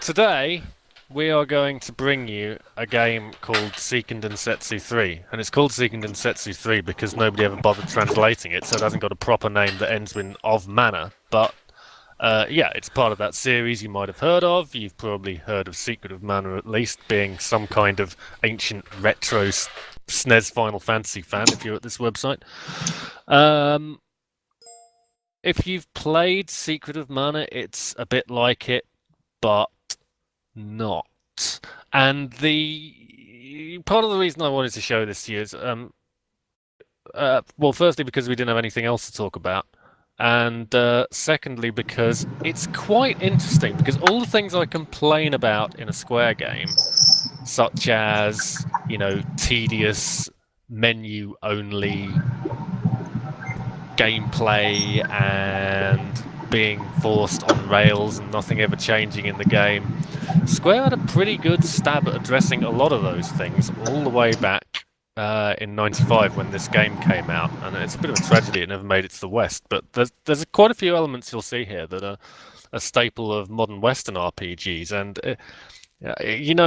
Today we are going to bring you a game called Seiken Densetsu 3, and it's called Seiken Densetsu 3 because nobody ever bothered translating it, so it hasn't got a proper name that ends in of mana. But yeah, it's part of that series you might have heard of. You've probably heard of Secret of Mana at least, being some kind of ancient retro SNES Final Fantasy fan if you're at this website. If you've played Secret of Mana, it's a bit like it, but not. And the part of the reason I wanted to show this to you is, well, firstly because we didn't have anything else to talk about, and secondly because it's quite interesting. Because all the things I complain about in a Square game, such as tedious menu-only gameplay and being forced on rails and nothing ever changing in the game, Square had a pretty good stab at addressing a lot of those things all the way back in '95 when this game came out, and it's a bit of a tragedy it never made it to the West. But there's quite a few elements you'll see here that are a staple of modern Western RPGs, and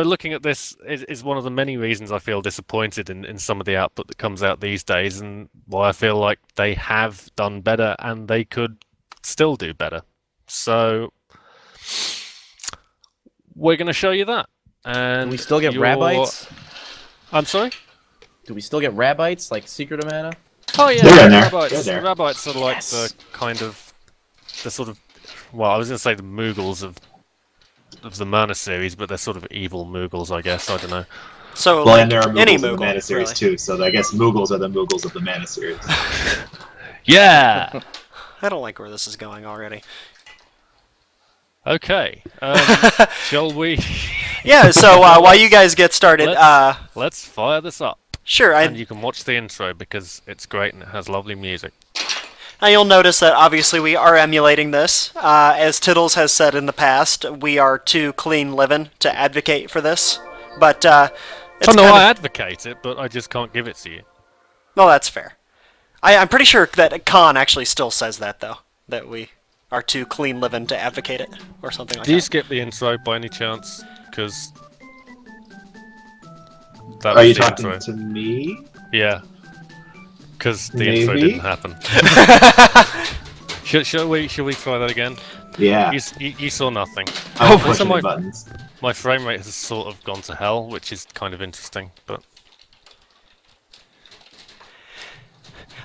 looking at this is one of the many reasons I feel disappointed in some of the output that comes out these days, and why I feel like they have done better and they could still do better. So we're going to show you that. And do we still get rabbits? I'm sorry? Do we still get rabbits like Secret of Mana? Oh yeah, They're in there. rabbits. They're there. Rabbits are like the kind of the sort of, well, I was going to say the Moogles of the Mana series, but they're sort of evil Moogles, I guess. I don't know. So, Well, like, and there are any Moogles in the Moogle, Mana series really. too, so I guess Moogles are the Moogles of the Mana series. Yeah. I don't like where this is going already. Okay. Shall we? Yeah, so while you guys get started, Let's fire this up. sure, And you can watch the intro because it's great and it has lovely music. now you'll notice that obviously we are emulating this. As Tiddles has said in the past, we are too clean living to advocate for this. But it's Oh no, kind I of, advocate it, but I just can't give it to you. well, that's fair. I'm pretty sure that CoN actually still says that, though, that we are too clean living to advocate it, or something like Do you that. skip the intro by any chance? Because that Are was you the talking intro. to me? Yeah. Because the intro Maybe? didn't happen. Shall we try that again? Yeah. You saw nothing. I don't push Also, any buttons. my frame rate has sort of gone to hell, which is kind of interesting. But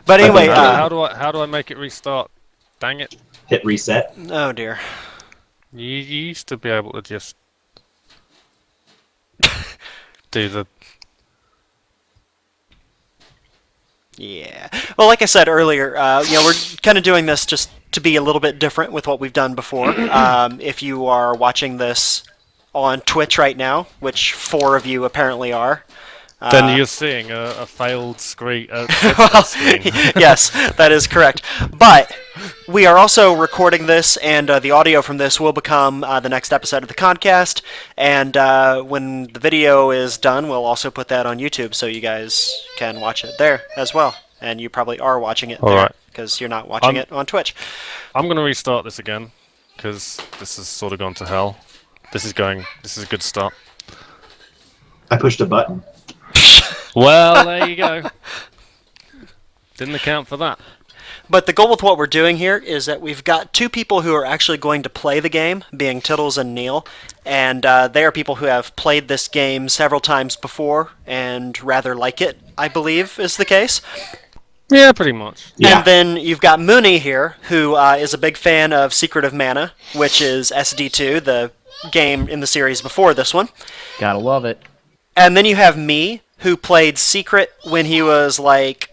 Anyway, how do I make it restart? Dang it! Hit reset. oh dear. You used to be able to just do the. Yeah. Well, like I said earlier, we're kind of doing this just to be a little bit different with what we've done before. If you are watching this on Twitch right now, which 4 of you apparently are. Then you're seeing a failed screen. Screen. Yes, that is correct. But we are also recording this, and the audio from this will become the next episode of the CoNcast. And when the video is done, we'll also put that on YouTube, so you guys can watch it there as well. And you probably are watching it there, Alright. because you're not watching it on Twitch. I'm going to restart this again because this has sort of gone to hell. This is a good start. I pushed a button. Well, there you go. Didn't account for that. But the goal with what we're doing here is that we've got 2 people who are actually going to play the game, being Tiddles and Neal, and they are people who have played this game several times before and rather like it, I believe is the case. Yeah, pretty much. Yeah. And then you've got Mooney here, who is a big fan of Secret of Mana, which is SD2, the game in the series before this one. Gotta love it. And then you have me, who played Secret when he was like,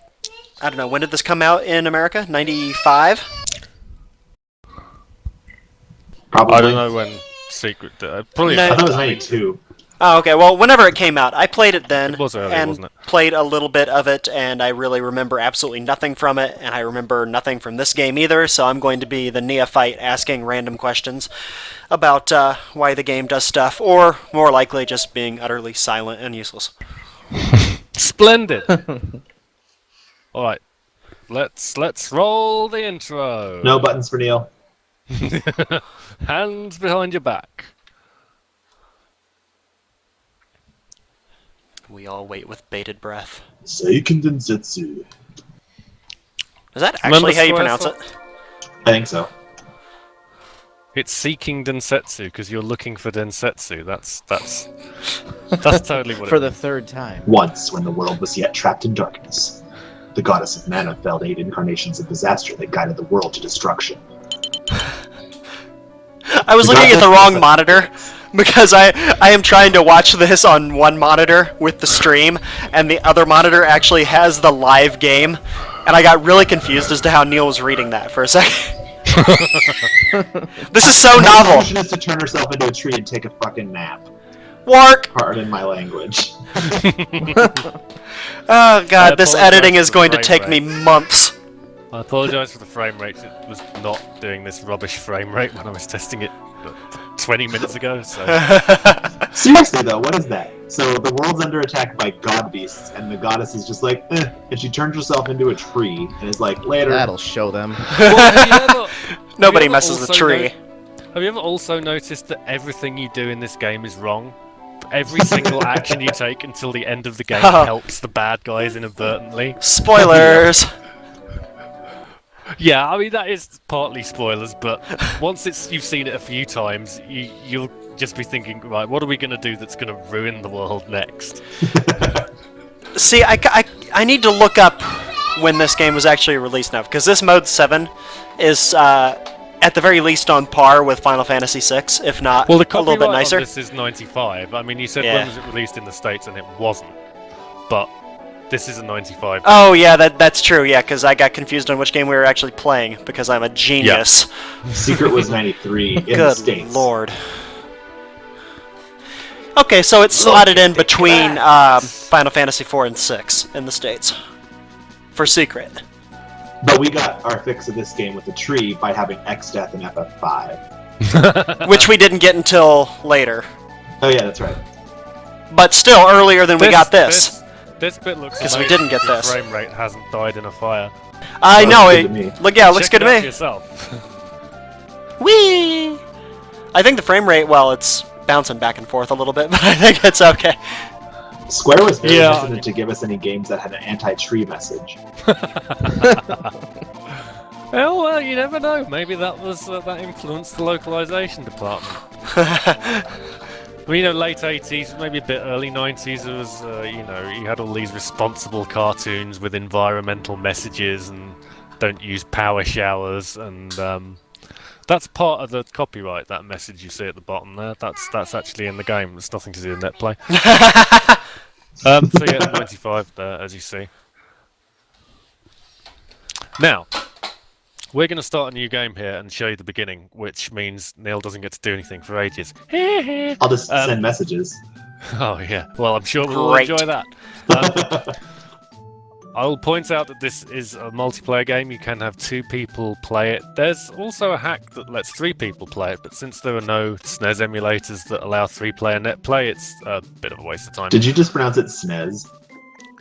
I don't know, when did this come out in America? 95? Probably. I don't know when Secret. Probably. No. I thought it was 92. Oh, okay. Well, whenever it came out, I played it then. It was early, and wasn't it? played a little bit of it, and I really remember absolutely nothing from it, and I remember nothing from this game either, so I'm going to be the neophyte asking random questions about why the game does stuff, or more likely just being utterly silent and useless. Splendid. All right, let's roll the intro. No buttons for Neal. Hands behind your back. We all wait with bated breath. Seiken Densetsu. Is that Remember actually how you Square pronounce Fox? it? I think so. It's Seiken Densetsu because you're looking for Densetsu. That's totally what For it the means. third time. Once, when the world was yet trapped in darkness, the goddess of mana felled 8 incarnations of disaster that guided the world to destruction. I was looking at the wrong monitor because I am trying to watch this on one monitor with the stream, and the other monitor actually has the live game, and I got really confused as to how Neal was reading that for a second. This is so Her novel. solution is to turn herself into a tree and take a fucking nap. Wark! Pardon my language. Oh god, this apologize editing for is the going to frame take me rate. months. I apologise for the frame rate. It was not doing this rubbish frame rate when I was testing it 20 minutes ago. So Seriously though, what is that? So the world's under attack by god beasts, and the goddess is just like, and she turns herself into a tree, and is like, later. That'll show them. Well, Nobody ever messes with also tree. have you ever also noticed that everything you do in this game is wrong? Every single action you take until the end of the game helps the bad guys inadvertently. Spoilers! Yeah, I mean that is partly spoilers, but once you've seen it a few times, you'll just be thinking, right, what are we going to do that's going to ruin the world next? See, I need to look up when this game was actually released now, because this Mode 7 is at the very least on par with Final Fantasy VI, if not Well, the a little bit copyright nicer. on this is 95. I mean, you said Yeah. when was it released in the States, and it wasn't. But this is a 95. Oh yeah, that's true, yeah, because I got confused on which game we were actually playing, because I'm a genius. Secret was 93 in the Good States. lord. Okay, so it's slotted in between Final Fantasy 4 and 6 in the States. For Secret. But we got our fix of this game with the tree by having X-Death and FF5. Which we didn't get until later. Oh yeah, that's right. But still earlier than we got this. This bit looks 'Cause we amazing didn't get if your this. frame rate hasn't died in a fire. I know, Looks good to me. look, yeah, it looks Check good it to out for me. yourself. Whee! I think the frame rate, well, it's bouncing back and forth a little bit, but I think it's okay. Square was very Yeah. hesitant to give us any games that had an anti-tree message. Oh, well, you never know. Maybe that was that influenced the localization department. Well, you know, late 80s, maybe a bit early 90s, it was, you had all these responsible cartoons with environmental messages and don't use power showers, and that's part of the copyright, that message you see at the bottom there. That's actually in the game. It's nothing to do with netplay. So yeah, 95 there, as you see. Now, we're going to start a new game here and show you the beginning, which means Neal doesn't get to do anything for ages. I'll just send messages. Oh yeah, well I'm sure we'll Great. enjoy that. I will point out that this is a multiplayer game. You can have 2 people play it. There's also a hack that lets 3 people play it, but since there are no SNES emulators that allow 3-player net play, it's a bit of a waste of time. Did you just pronounce it SNES?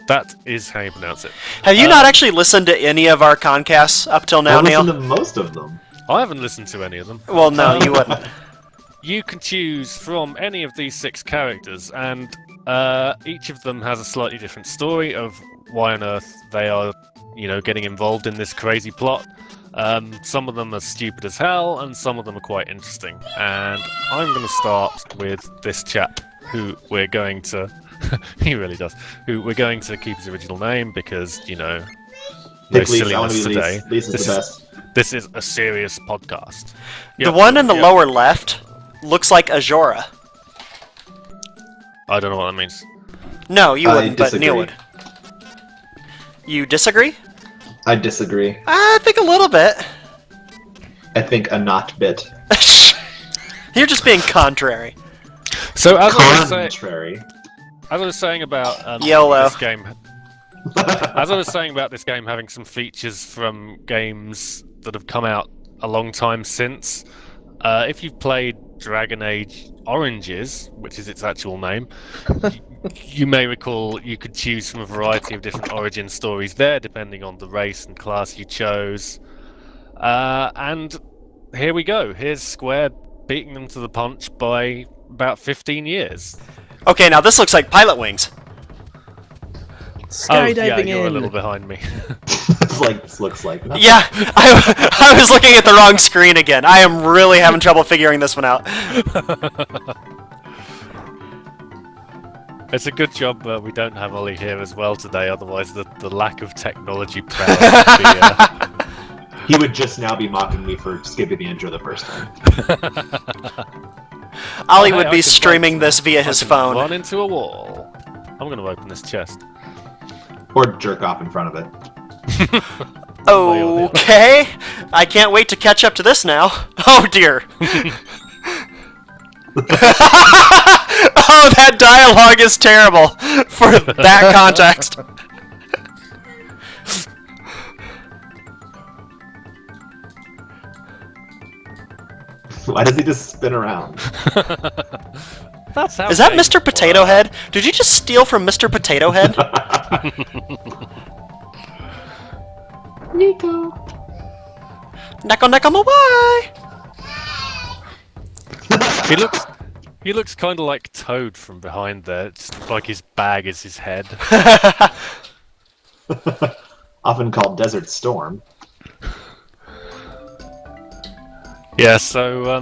That is how you pronounce it. Have you not actually listened to any of our concasts up till now, I Neal? listened to most of them. I haven't listened to any of them. Well, no, you wouldn't. You can choose from any of these 6 characters, and each of them has a slightly different story of why on earth they are, getting involved in this crazy plot. Some of them are stupid as hell, and some of them are quite interesting. And I'm going to start with this chap, who we're going to... he really does. Who we're going to keep his original name because, no Pick Lise, I silliness want to be today. Lise. Lise is the best. This is a serious podcast. The Yep, one in the yep. lower left looks like Ajora. I don't know what that means. No, you I wouldn't, but disagree. Neal would. You disagree? I disagree. I think a little bit. I think a not bit. You're just being contrary. So as Contrary. I was saying about YOLO. this game, as I was saying about this game having some features from games that have come out a long time since, if you've played Dragon Age Oranges, which is its actual name, you may recall you could choose from a variety of different origin stories there, depending on the race and class you chose. And here we go. Here's Square beating them to the punch by about 15 years. Okay, now this looks like Pilot Wings. Skydiving yeah, you're a in. little behind me. It's like, this looks like nothing. Yeah, I was looking at the wrong screen again. I am really having trouble figuring this one out. It's a good job we don't have Ollie here as well today, otherwise the lack of technology prowess would be... He would just now be mocking me for skipping the intro the first time. Ollie Hey, would I be can streaming run- this via I his can phone. Run into a wall. I'm going to open this chest. Or jerk off in front of it. Okay, I can't wait to catch up to this now. Oh dear. Oh, that dialogue is terrible for that context. Why does he just spin around? That's how Is that games Mr. Potato work. Head? Did you just steal from Mr. Potato Head? Nico. Neko neko mawai! He looks kind of like Toad from behind there. It's like his bag is his head. Often called Desert Storm. Yeah, so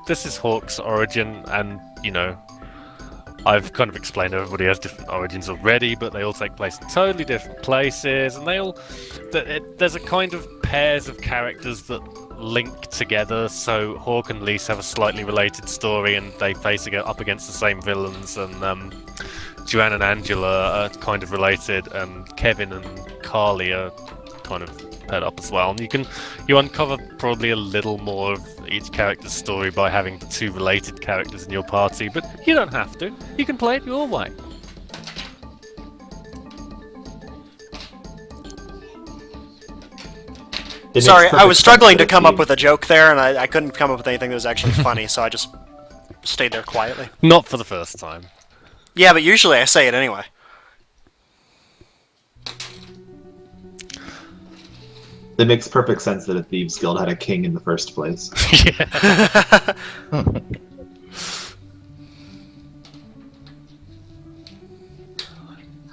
this is Hawk's origin, and you know, I've kind of explained everybody has different origins already, but they all take place in totally different places, and they all there's a kind of pairs of characters that link together. So Hawk and Lise have a slightly related story, and they face up against the same villains, and Joanne and Angela are kind of related, and Kevin and Carly are kind of paired up as well. And you uncover probably a little more of each character's story by having the two related characters in your party, but you don't have to. You can play it your way. It Sorry, makes I was perfect struggling sense to that come it's up with a joke there, and I couldn't come up with anything that was actually funny, so I just stayed there quietly. Not for the first time. Yeah, but usually I say it anyway. It makes perfect sense that a Thieves Guild had a king in the first place. Yeah.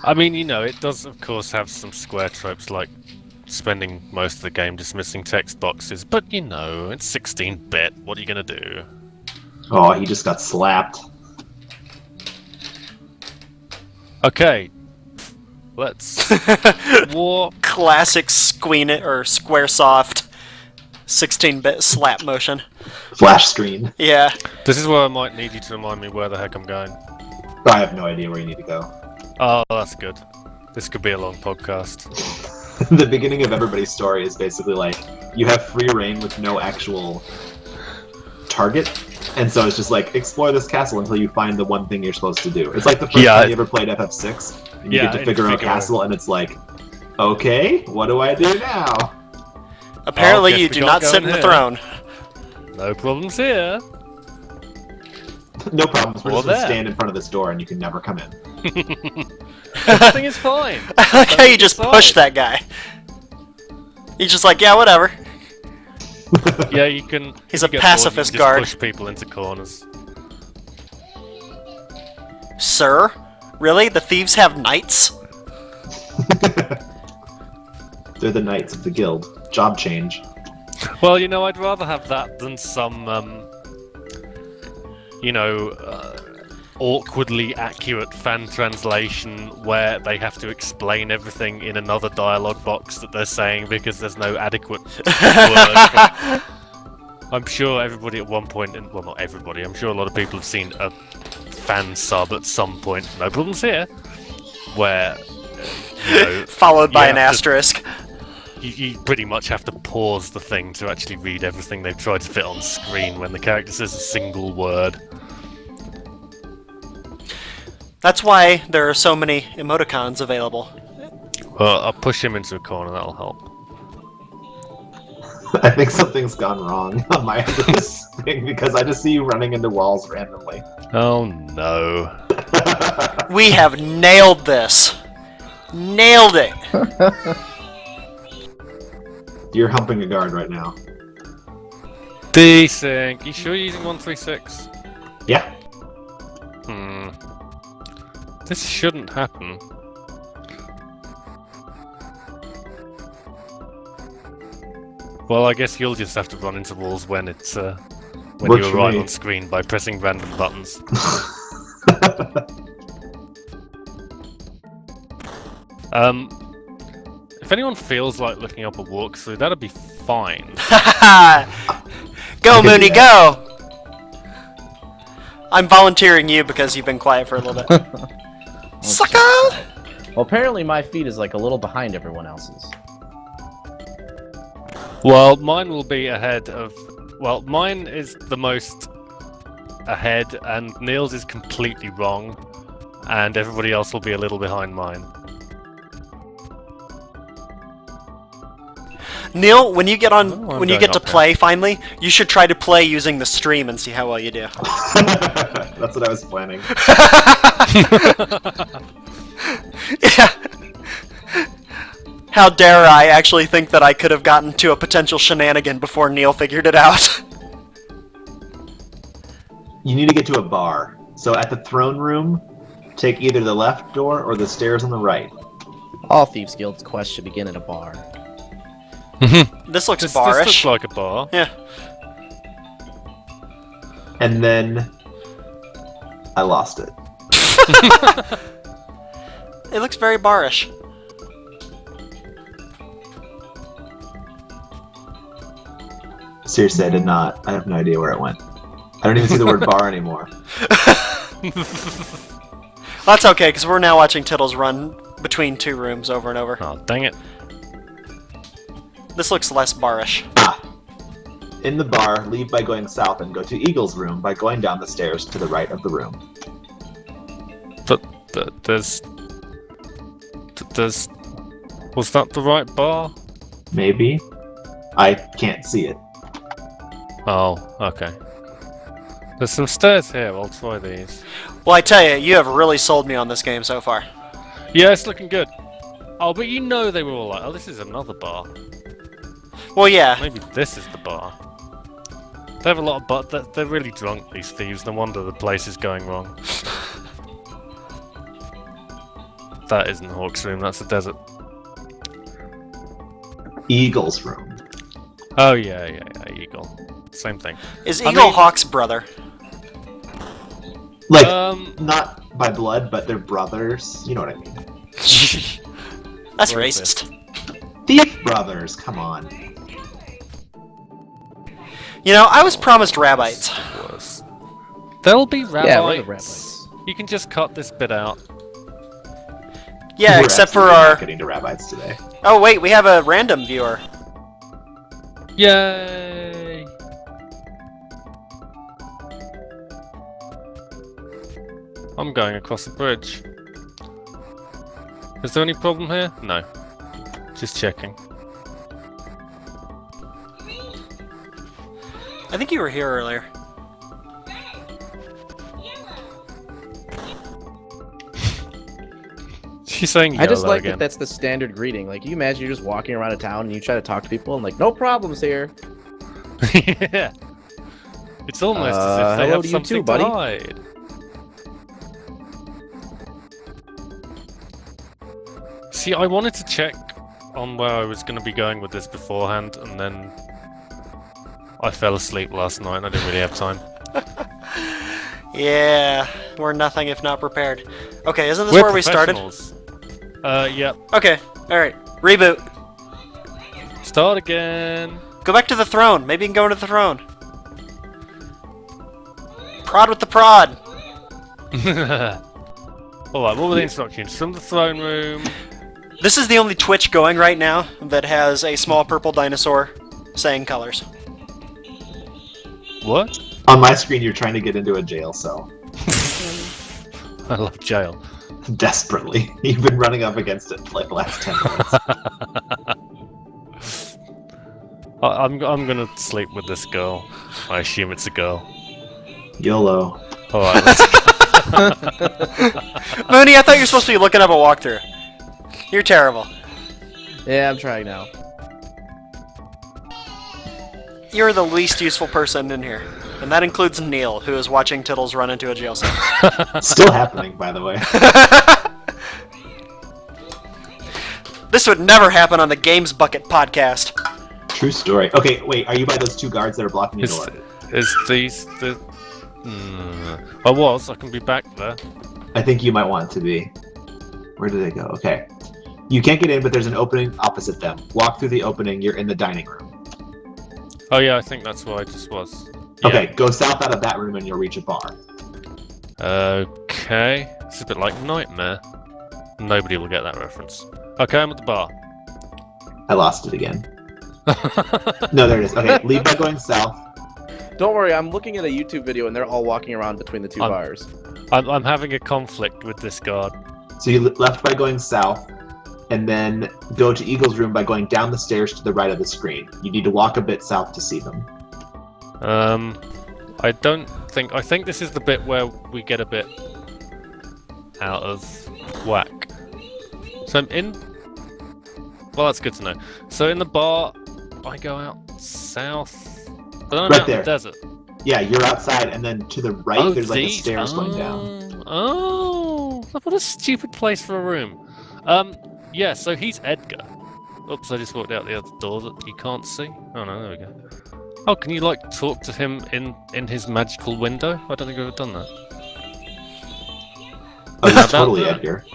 I mean, you know, it does, of course, have some Square tropes like spending most of the game dismissing text boxes, but you know, it's 16-bit. What are you gonna do? Oh, he just got slapped. Okay, let's warp. Classic Squaresoft 16-bit slap motion. Flash screen. Yeah. This is where I might need you to remind me where the heck I'm going. I have no idea where you need to go. Oh, that's good. This could be a long podcast. The beginning of everybody's story is basically like, you have free reign with no actual target, and so it's just like, explore this castle until you find the one thing you're supposed to do. It's like the first time you ever played FF6, and you get to figure out a castle, and it's like, okay, what do I do now? Apparently guess you we do can't not go sit in in the here. throne. No problems here. No problems, we're Or just gonna there. stand in front of this door and you can never come in. Everything is fine. I like how you just Decide. pushed that guy. He's just like, yeah, whatever. Yeah, you can. He's if a you get bored, pacifist you can guard. just push people into corners. Sir? Really? The thieves have knights? They're the knights of the guild. Job change. Well, you know, I'd rather have that than some, you know, awkwardly accurate fan translation where they have to explain everything in another dialogue box that they're saying because there's no adequate word. I'm sure everybody at one point, well, not everybody, I'm sure a lot of people have seen a fan sub at some point, no problems here, where, you know, Followed by you an have to- asterisk. you pretty much have to pause the thing to actually read everything they've tried to fit on screen when the character says a single word. That's why there are so many emoticons available. Well, I'll push him into a corner, that'll help. I think something's gone wrong on my end of this thing because I just see you running into walls randomly. Oh no. We have nailed this. Nailed it. You're humping a guard right now. Desync. You sure you're using 136? Yeah. This shouldn't happen. Well, I guess you'll just have to run into walls when it's when Works you for arrive me. on screen by pressing random buttons. If anyone feels like looking up a walkthrough, that'd be fine. Go, I can do Mooney, that. go! I'm volunteering you because you've been quiet for a little bit. Sucker! Well, apparently my feed is like a little behind everyone else's. Well, mine will be ahead of. Well, mine is the most ahead, and Neal's is completely wrong, and everybody else will be a little behind mine. Neal, when you get on, Oh, I'm when you going get to up now. play finally, you should try to play using the stream and see how well you do. That's what I was planning. Yeah. How dare I actually think that I could have gotten to a potential shenanigan before Neal figured it out? You need to get to a bar. So at the throne room, take either the left door or the stairs on the right. All Thieves Guild's quests should begin at a bar. This looks This barish. looks like a bar. Yeah. And then I lost it. It looks very barish. Seriously, I did not. I have no idea where it went. I don't even see the word bar anymore. That's okay, because we're now watching Tiddles run between two rooms over and over. Oh, dang it. This looks less barish. Ah. In the bar, leave by going south and go to Eagle's room by going down the stairs to the right of the room. But there's. Was that the right bar? Maybe. I can't see it. Oh, okay. There's some stairs here. I'll try these. Well, I tell you, you have really sold me on this game so far. Yeah, it's looking good. Oh, but you know they were all like, oh, this is another bar. Well, yeah. Maybe this is the bar. They have a lot of they're really drunk, these thieves. No wonder the place is going wrong. That isn't Hawk's room, that's a desert. Eagle's room. Oh, yeah, Eagle. Same thing. Is I Eagle mean- Hawk's brother? Like, Not by blood, but they're brothers. You know what I mean. That's Racist. racist. Thief brothers, come on. You know, I was promised rabbits. worse. There'll be rabbits. Yeah, we're the rabbits. You can just cut this bit out. Yeah, We're except for absolutely our... not getting to rabbits today. Oh, wait, we have a random viewer. Yay! I'm going across the bridge. Is there any problem here? No. Just checking. I think you were here earlier. She's saying YOLO I just like again. that that's the standard greeting. Like, you imagine you're just walking around a town and you try to talk to people and like, no problems here. Yeah. It's almost as if they hello have to you something too, buddy. to hide. See, I wanted to check on where I was going to be going with this beforehand, and then I fell asleep last night and I didn't really have time. Yeah, we're nothing if not prepared. Okay, isn't this We're where we started? professionals. Yep. Okay, alright. Reboot. Start again. Go back to the throne. Maybe you can go into the throne. Prod with the prod. Alright, what were the instructions? From the throne room. This is the only Twitch going right now that has a small purple dinosaur saying colors. What? On my screen, you're trying to get into a jail cell. I love jail. Desperately. You've been running up against it for like the last 10 minutes. I'm gonna sleep with this girl. I assume it's a girl. YOLO. Alright, let's Mooney, I thought you were supposed to be looking up a walkthrough. You're terrible. Yeah, I'm trying now. You're the least useful person in here. And that includes Neal, who is watching Tiddles run into a jail cell. Still happening, by the way. This would never happen on the Games Bucket podcast. True story. Okay, wait, are you by those 2 guards that are blocking your door? Is these the... I can be back there. I think you might want to be. Where did they go? Okay. You can't get in, but there's an opening opposite them. Walk through the opening, you're in the dining room. Oh yeah, I think that's where I just was. Okay, go south out of that room and you'll reach a bar. Okay. It's a bit like Nightmare. Nobody will get that reference. Okay, I'm at the bar. I lost it again. No, there it is. Okay, leave by going south. Don't worry, I'm looking at a YouTube video and they're all walking around between the 2 bars. I'm having a conflict with this guard. So you left by going south, and then go to Eagle's room by going down the stairs to the right of the screen. You need to walk a bit south to see them. I think this is the bit where we get a bit out of whack. So I'm in... Well, that's good to know. So in the bar, I go out south, but then I'm Right out there. in the desert. Yeah, you're outside, and then to the right, there's like a these? stairs going down. Oh, what a stupid place for a room. Yeah, so he's Edgar. Oops, I just walked out the other door that you can't see. Oh no, there we go. Oh, can you like talk to him in his magical window? I don't think I've ever done that. Oh, that's How about totally that? Edgar.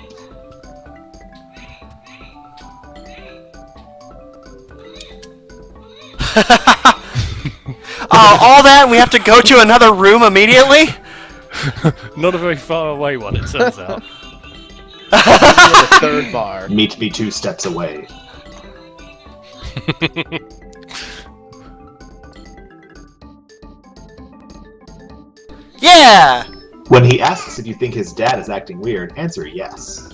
Oh, all that and we have to go to another room immediately? Not a very far away one, it turns out. The 3rd bar. Meet me 2 steps away. Yeah! When he asks if you think his dad is acting weird, answer yes.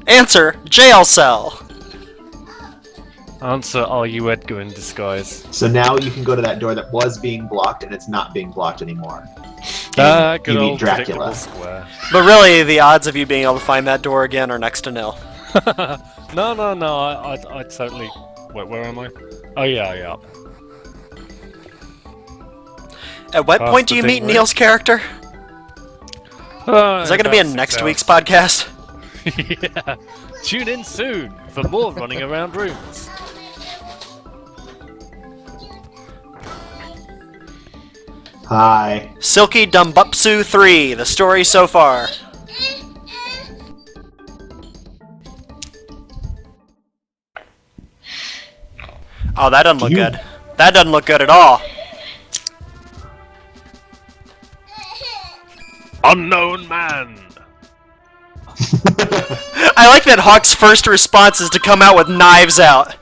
Answer, jail cell. Answer, are you Edgar in disguise? So now you can go to that door that was being blocked, and it's not being blocked anymore. Good you meet old Dracula. predictable square. But really, the odds of you being able to find that door again are next to nil. No, I totally... Wait, where am I? Oh yeah. At what Past point do the you ding meet ring. Neal's character? Is that going to be in next week's podcast? Yeah. Tune in soon for more running around rooms. Hi. Silky Dumbupsu 3, the story so far. Oh, that doesn't look good. That doesn't look good at all. Unknown man. I like that Hawk's first response is to come out with knives out.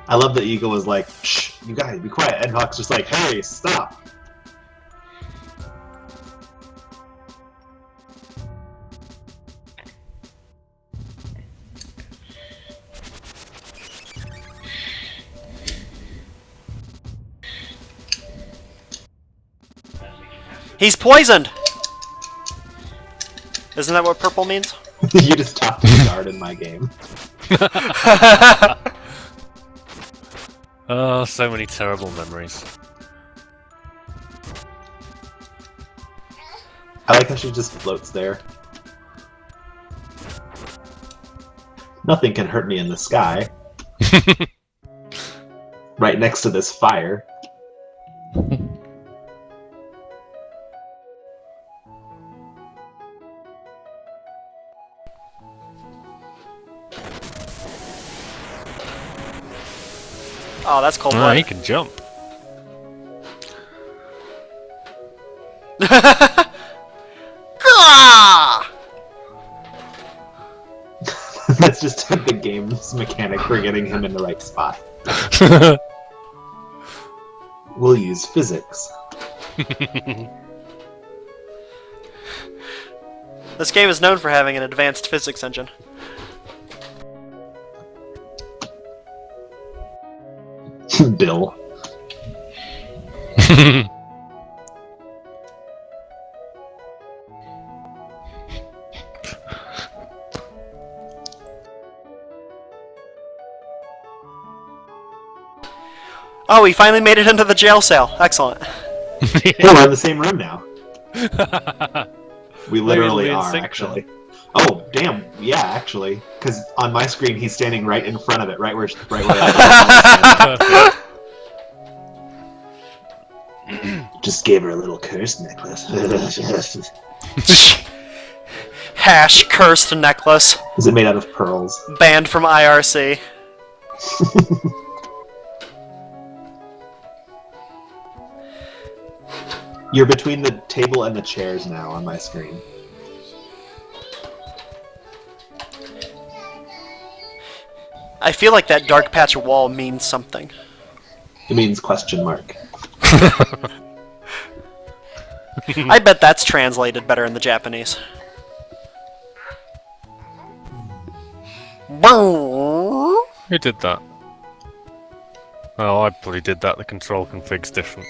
I love that Eagle was like, shh, you guys, be quiet. And Hawk's just like, hey, stop. He's poisoned! Isn't that what purple means? You just talked to the guard in my game. Oh, so many terrible memories. I like how she just floats there. Nothing can hurt me in the sky. Right next to this fire. Oh, that's cold Oh, blood. he can jump. Grah! That's just the game's mechanic for getting him in the right spot. We'll use physics. This game is known for having an advanced physics engine. Bill. Oh, we finally made it into the jail cell. Excellent. Hey, we're in the same room now. We literally Maybe are, actually. Oh, damn. Yeah, actually. Because on my screen, he's standing right in front of it, right where Perfect. Just gave her a little curse necklace. Hash cursed necklace. Is it made out of pearls? Banned from IRC. You're between the table and the chairs now on my screen. I feel like that dark patch of wall means something. It means question mark. I bet that's translated better in the Japanese. Who did that? Oh, I probably did that. The control config's different.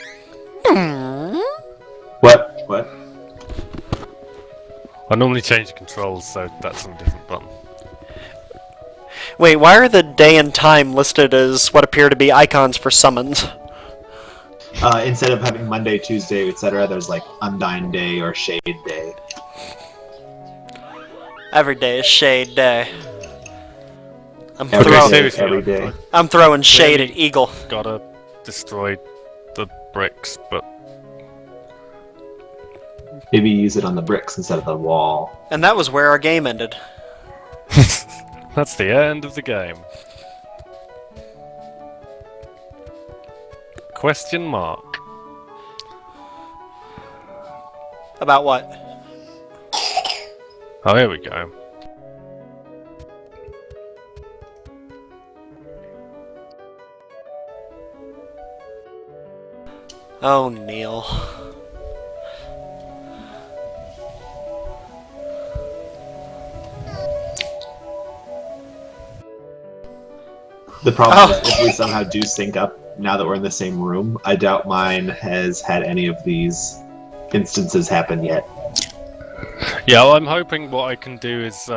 What? What? I normally change the controls, so that's on a different button. Wait, why are the day and time listed as what appear to be icons for summons? Instead of having Monday, Tuesday, etc., there's like Undyne Day or Shade Day. Every day is shade day. I'm Every throwing. day, seriously, every day. I'm throwing shade at Eagle. Gotta destroy the bricks, but Maybe use it on the bricks instead of the wall. And that was where our game ended. that's the end of the game. Question mark. About what? Oh, here we go. Oh, Neal. The problem is if we somehow do sync up now that we're in the same room, I doubt mine has had any of these instances happen yet. Yeah, well, I'm hoping what I can do is,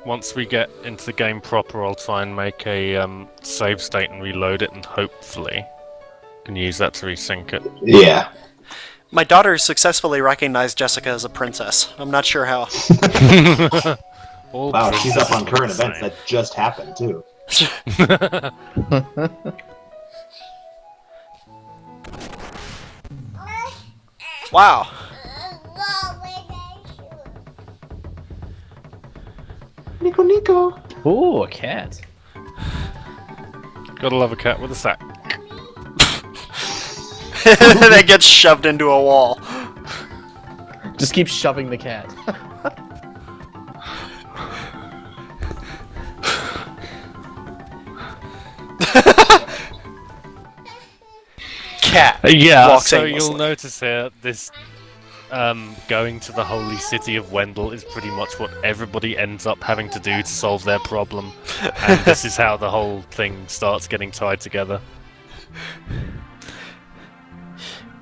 once we get into the game proper, I'll try and make a save state and reload it, and hopefully can use that to resync it. Yeah. My daughter successfully recognized Jessica as a princess. I'm not sure how. All Wow, she's up on princesses current are the events. That just happened, too. Wow. Nico Nico! Ooh, a cat. Gotta love a cat with a sack. That gets shoved into a wall. Just keep shoving the cat. Cat. Yeah, walks so aimlessly. you'll notice here, this going to the holy city of Wendell is pretty much what everybody ends up having to do to solve their problem. And this is how the whole thing starts getting tied together.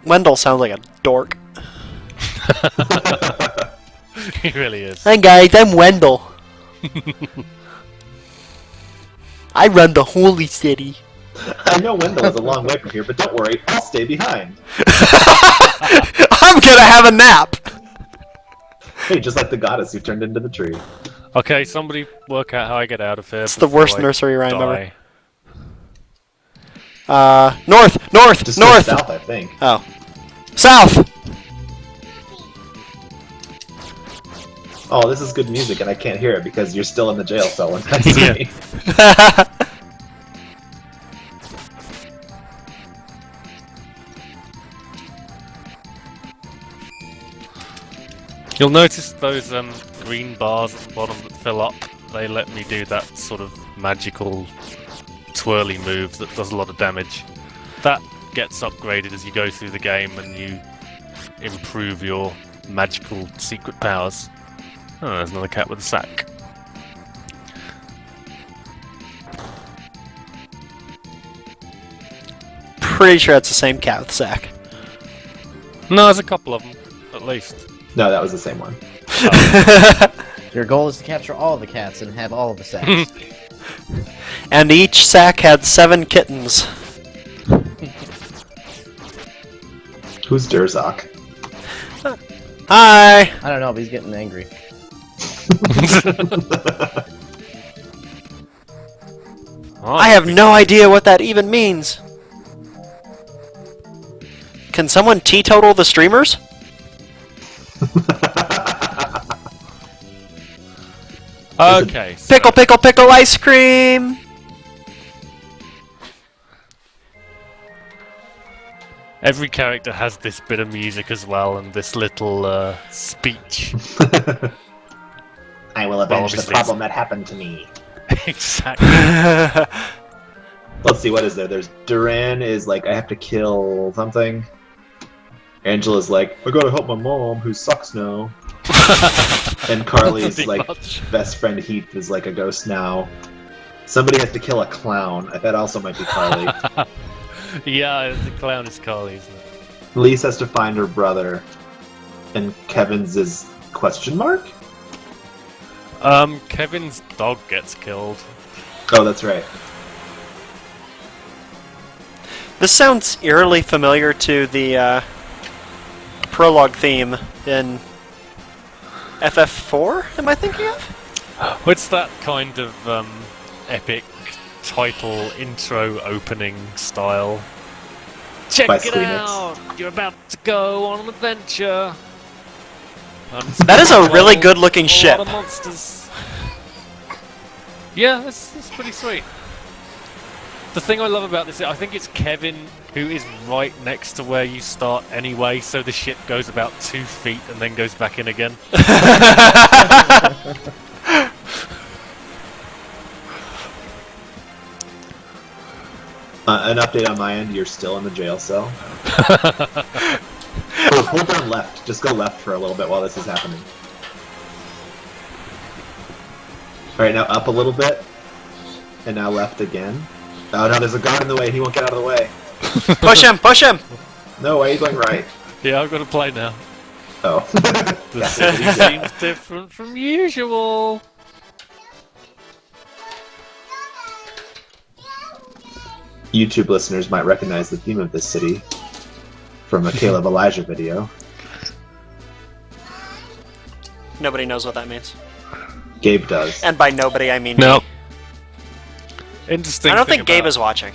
Wendell sounds like a dork. He really is. Hi guys, I'm Wendell. I run the holy city. I know Wendell is a long way from here, but don't worry, I'll stay behind. I'm gonna have a nap. Hey, just like the goddess who turned into the tree. Okay, somebody work out how I get out of here. It's the before worst I nursery rhyme die. ever. North, Just go north. south, I think. Oh, south. Oh, this is good music, and I can't hear it because you're still in the jail cell when I see Yeah. me. You'll notice those green bars at the bottom that fill up. They let me do that sort of magical twirly move that does a lot of damage. That gets upgraded as you go through the game and you improve your magical secret powers. Oh, there's another cat with a sack. Pretty sure it's the same cat with sack. No, there's a couple of them, at least. No, that was the same one. Your goal is to capture all of the cats and have all of the sacks. And each sack had 7 kittens. Who's Durzak? Hi! I don't know, but he's getting angry. I have no idea what that even means. Can someone teetotal the streamers? Okay. So Pickle, pickle, pickle ice cream! every character has this bit of music as well, and this little speech. I will avenge the obviously problem that happened to me. Exactly. Let's see, what is there? There's Duran is like, I have to kill something. Angela's like, I gotta help my mom, who sucks now. And Carly's Pretty like, much. best friend Heath is like a ghost now. Somebody has to kill a clown. That also might be Carly. Yeah, the clown is Carly, isn't it? Lise has to find her brother. And Kevin's is question mark? Kevin's dog gets killed. Oh, that's right. This sounds eerily familiar to the prologue theme in FF4, am I thinking of? What's that kind of epic title intro opening style? Check By it Squeenix. out! You're about to go on an adventure. That is a really good looking A ship. lot of monsters. Yeah, it's pretty sweet. The thing I love about this, I think it's Kevin who is right next to where you start anyway, so the ship goes about 2 feet and then goes back in again. An update on my end, you're still in the jail cell. Hold down left. Just go left for a little bit while this is happening. Alright, now up a little bit. And now left again. Oh no, there's a guard in the way. He won't get out of the way. Push him! Push him! No, why are you going right? Yeah, I've got to play now. Oh. The city seems different from usual. YouTube listeners might recognize the theme of this city from a Caleb Elijah video. Nobody knows what that means. Gabe does. And by nobody, I mean No. me. Interesting. I don't thing think Gabe about- is watching.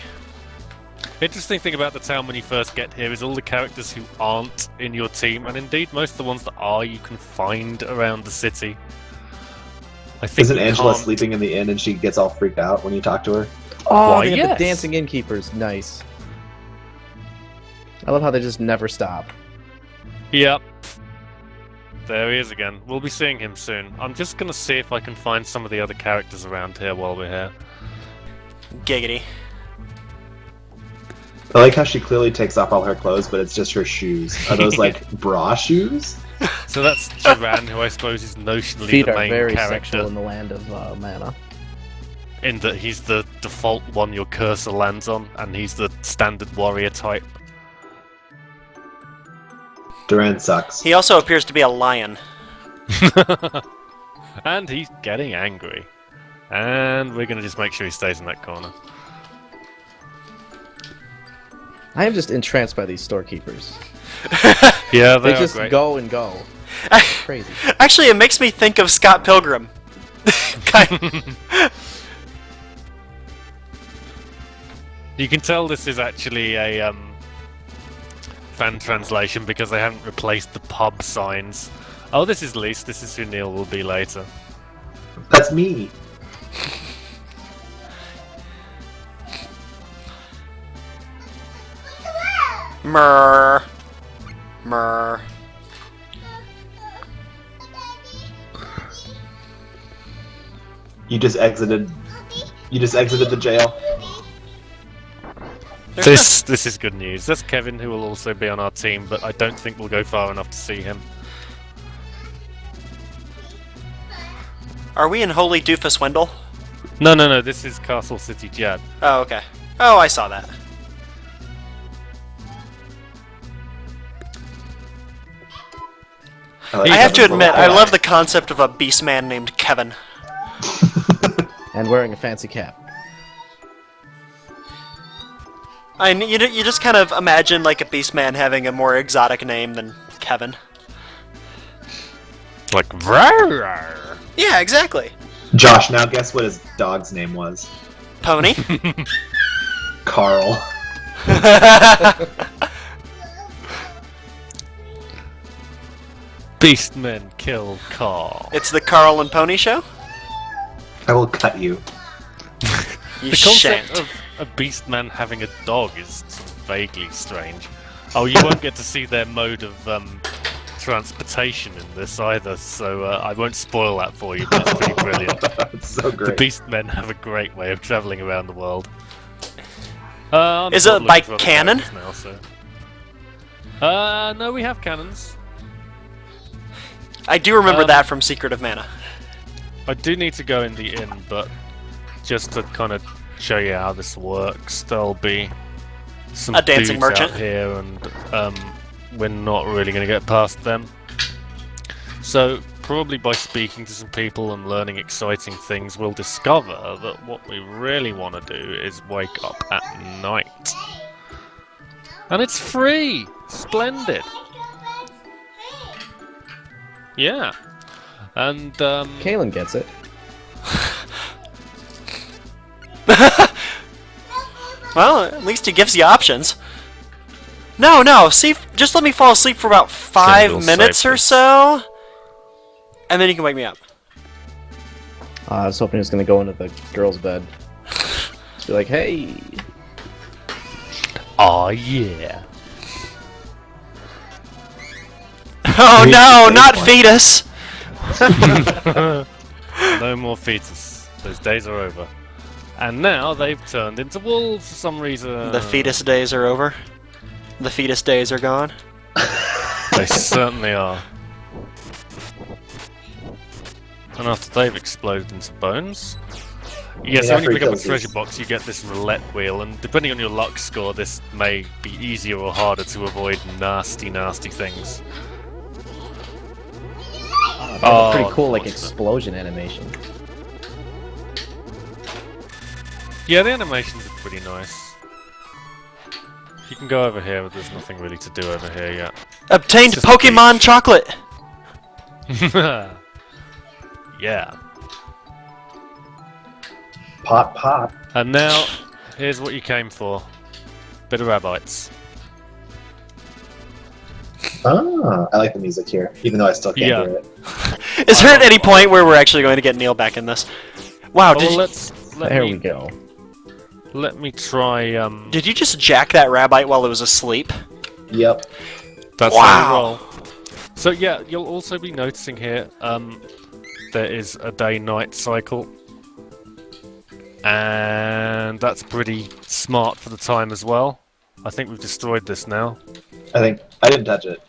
Interesting thing about the town when you first get here is all the characters who aren't in your team, and indeed most of the ones that are, you can find around the city. I think Isn't you Angela can't- sleeping in the inn and she gets all freaked out when you talk to her? Oh, Why, they have yes. the dancing innkeepers. Nice. I love how they just never stop. Yep. There he is again. We'll be seeing him soon. I'm just gonna see if I can find some of the other characters around here while we're here. Giggity. I like how she clearly takes off all her clothes, but it's just her shoes. Are those like bra shoes? So that's Duran, who I suppose is notionally Feet the are main very character. sexual in the land of mana. In that he's the default one your cursor lands on, and he's the standard warrior type. Duran sucks. He also appears to be a lion. And he's getting angry. And we're gonna just make sure he stays in that corner. I am just entranced by these storekeepers. Yeah, They they are just great. go and go. It's crazy. Actually, it makes me think of Scott Pilgrim. You can tell this is actually a fan translation because they haven't replaced the pub signs. Oh, this is Lise. This is who Neal will be later. That's me. Murr. Murr. You just exited. You just exited the jail. There's This is good news. That's Kevin, who will also be on our team, but I don't think we'll go far enough to see him. Are we in Holy Doofus Wendell? No. This is Castle City Jad. Oh, okay. Oh, I saw that. like I have to Kevin's admit, little I eye. love the concept of a beast man named Kevin. And wearing a fancy cap. You just kind of imagine like a Beastman having a more exotic name than Kevin. Like, rawr. Yeah, exactly. Josh, now guess what his dog's name was? Pony. Carl. Beastmen kill Carl. It's the Carl and Pony show? I will cut you. You The shan't. concept of a Beastman having a dog is sort of vaguely strange. Oh, you won't get to see their mode of transportation in this either, so I won't spoil that for you, but it's pretty brilliant. It's so The great. Beastmen have a great way of travelling around the world. Is it by cannon? Now, so. No, we have cannons. I do remember that from Secret of Mana. I do need to go in the inn, but just to kind of show you how this works, there'll be some A dancing dudes merchant? out here, and we're not really going to get past them. So, probably by speaking to some people and learning exciting things, we'll discover that what we really want to do is wake up at night. And it's free! Splendid! Yeah. And, Kalen gets it. Well, at least he gives you options. No, see, just let me fall asleep for about 5 Kindle minutes or safely. so, and then you can wake me up. I was hoping he was gonna go into the girl's bed. Just be like, hey. oh yeah. Oh no, not fetus! No more fetus. Those days are over. And now they've turned into wolves for some reason. The fetus days are over. The fetus days are gone. They certainly are. And after they've exploded into bones... Yeah, so when you pick up a treasure box, you get this roulette wheel, and depending on your luck score, this may be easier or harder to avoid nasty, nasty things. They have a pretty cool like unfortunate. explosion animation. Yeah, the animations are pretty nice. You can go over here, but there's nothing really to do over here yet. Obtained Just Pokemon chocolate! Yeah. Pop, pop. And now, here's what you came for. Bit of rabbits. Ah, I like the music here, even though I still can't Yeah. hear it. Is there at any point where we're actually going to get Neal back in this? Wow, Oh, well, There we go. Let me try, did you just jack that rabbit while it was asleep? Yep. That's Wow. how we roll. So yeah, you'll also be noticing here, there is a day-night cycle. And that's pretty smart for the time as well. I think we've destroyed this now. I didn't touch it.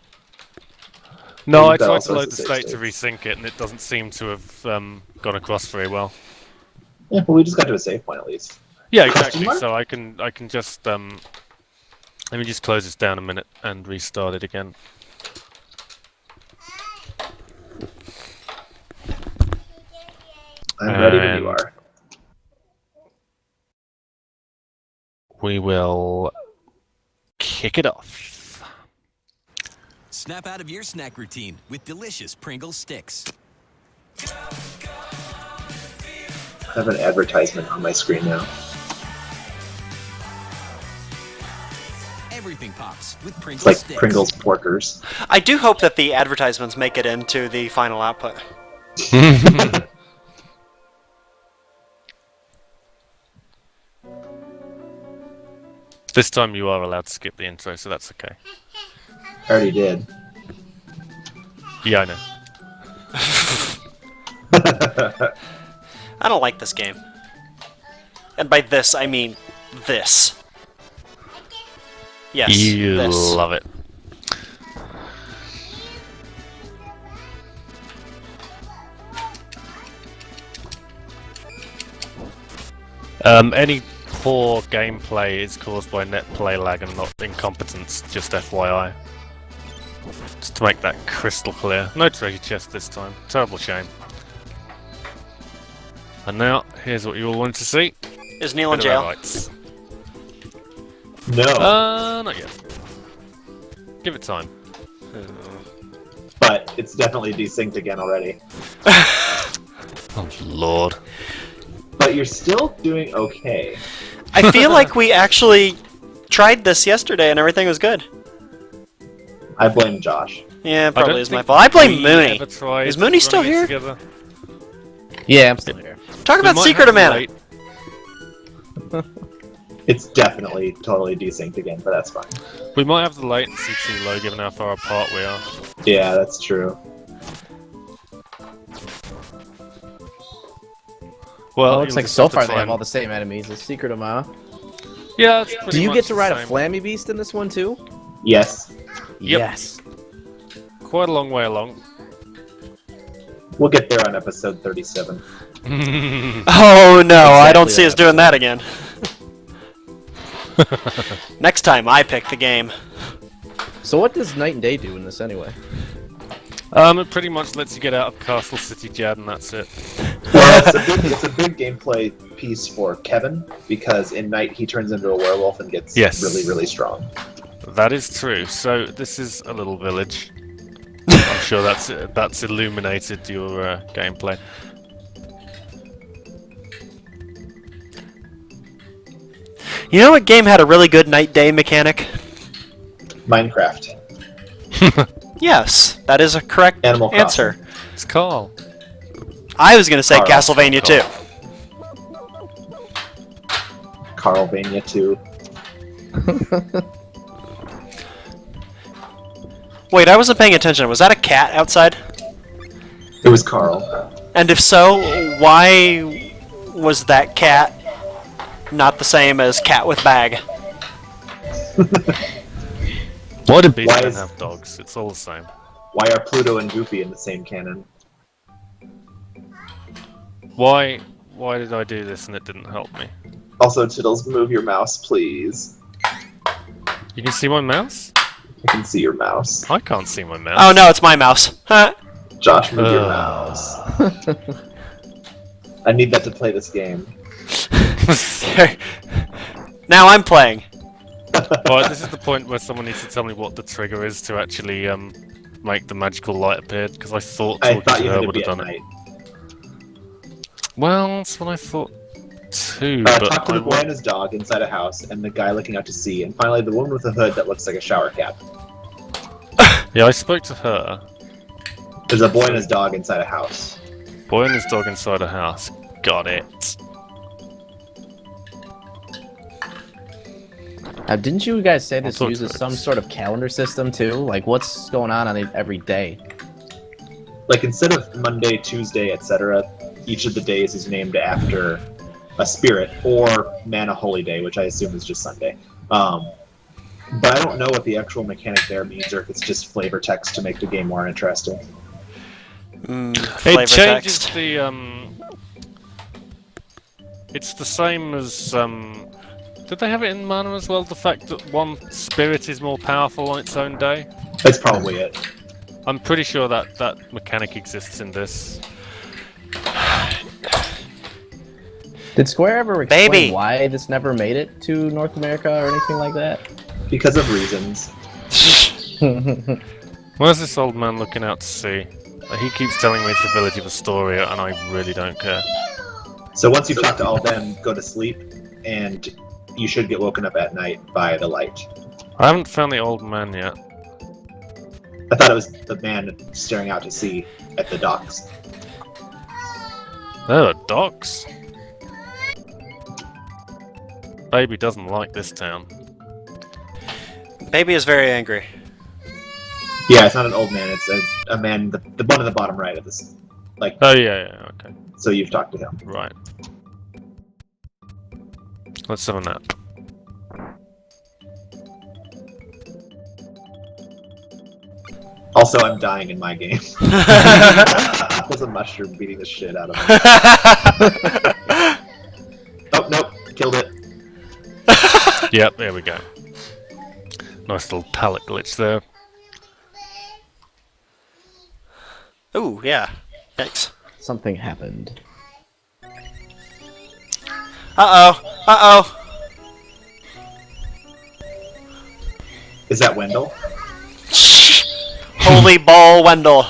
No, I That tried also to has load the the state save to resync it, and it doesn't seem to have gone across very well. Yeah, but we just got to a save point at least. Yeah, exactly. mark? So I can just let me just close this down a minute and restart it again. I'm ready when And- you are. We will kick it off. Snap out of your snack routine with delicious Pringles sticks. I have an advertisement on my screen now. Everything pops with Pringles It's like sticks. Pringles Porkers. I do hope that the advertisements make it into the final output. This time you are allowed to skip the intro, so that's okay. I already did. Yeah, I know. I don't like this game. And by this, I mean this. Yes, You this. love it. Any poor gameplay is caused by netplay lag and not incompetence, just FYI. Just to make that crystal clear. No treasure chest this time. Terrible shame. And now, here's what you all wanted to see. Is Neal in Bit of jail? highlights. No, Not yet. Give it time. but it's definitely desynced again already. Oh, Lord. But you're still doing okay. I feel like we actually tried this yesterday and everything was good. I blame Josh. Yeah, I probably don't is my think fault. I blame we Mooney. ever tried Is Mooney still running it here? together. Yeah, I'm still here. Talk We about might Secret have of Mana. late- It's definitely totally desynced again, but that's fine. We might have the latency too low given how far apart we are. Yeah, that's true. Well, It looks you'll like just so have to far they try have all and- the same enemies. The Secret of Mana. Yeah, it's pretty Do you much get to the ride a same. Flammy Beast in this one too? Yes. Yep. Yes. Quite a long way along. We'll get there on episode 37. Oh no, I don't Exactly see us that doing that again. Next time I pick the game. So what does Night and Day do in this anyway? It pretty much lets you get out of Castle City Jad, and that's it. Well, it's a big gameplay piece for Kevin, because in night he turns into a werewolf and gets Yes. really, really strong. That is true. So this is a little village. I'm sure that's illuminated your gameplay. You know what game had a really good night-day mechanic? Minecraft. Yes, that is a correct Animal Crossing. answer. It's Carl. I was gonna say Carl. Castlevania 2. Carlvania 2. Wait, I wasn't paying attention. Was that a cat outside? It was Carl. And if so, why was that cat not the same as cat with bag? Why do beasts Why don't is- have dogs? It's all the same. Why are Pluto and Goofy in the same canon? Why did I do this and it didn't help me? Also, Tiddles, move your mouse, please. You can see my mouse? I can see your mouse. I can't see my mouse. Oh no, it's my mouse. Huh? Josh, move your Ugh. mouse. I need that to play this game. Now I'm playing. Alright, this is the point where someone needs to tell me what the trigger is to actually make the magical light appear, because I thought I talking thought to you her had to would be have at done it. night. Well, that's what I thought too, Talk but to I the boy and his dog inside a house, and the guy looking out to sea, and finally the woman with a hood that looks like a shower cap. yeah, I spoke to her. There's a boy and his dog inside a house. Boy and his dog inside a house. Got it. Didn't you guys say this talk to uses her. some sort of calendar system too? Like what's going on it every day? Like, instead of Monday, Tuesday, etc., each of the days is named after a spirit, or Mana Holy Day, which I assume is just Sunday. But I don't know what the actual mechanic there means, or if it's just flavor text to make the game more interesting. Flavor It changes text. the It's the same as Did they have it in Mana as well? The fact that one spirit is more powerful on its own day. That's probably it. I'm pretty sure that that mechanic exists in this. Did Square ever explain Baby. why this never made it to North America or anything like that? Because of reasons. Where's this old man looking out to sea? He keeps telling me it's the village of Astoria, and I really don't care. So once you've talked to all of them, go to sleep, and you should get woken up at night by the light. I haven't found the old man yet. I thought it was the man staring out to sea at the docks. There are docks. Baby doesn't like this town. Baby is very angry. Yeah, it's not an old man, it's a man, the one at the bottom right of this. Like, Oh yeah, okay, so you've talked to him. right. Let's have a nap. Also, I'm dying in my game. There's a mushroom beating the shit out of me. Oh, nope, killed it. Yep, there we go. Nice little palette glitch there. Ooh, yeah. Thanks. Something happened. Uh-oh. Uh-oh. Is that Wendell? Holy ball, Wendell.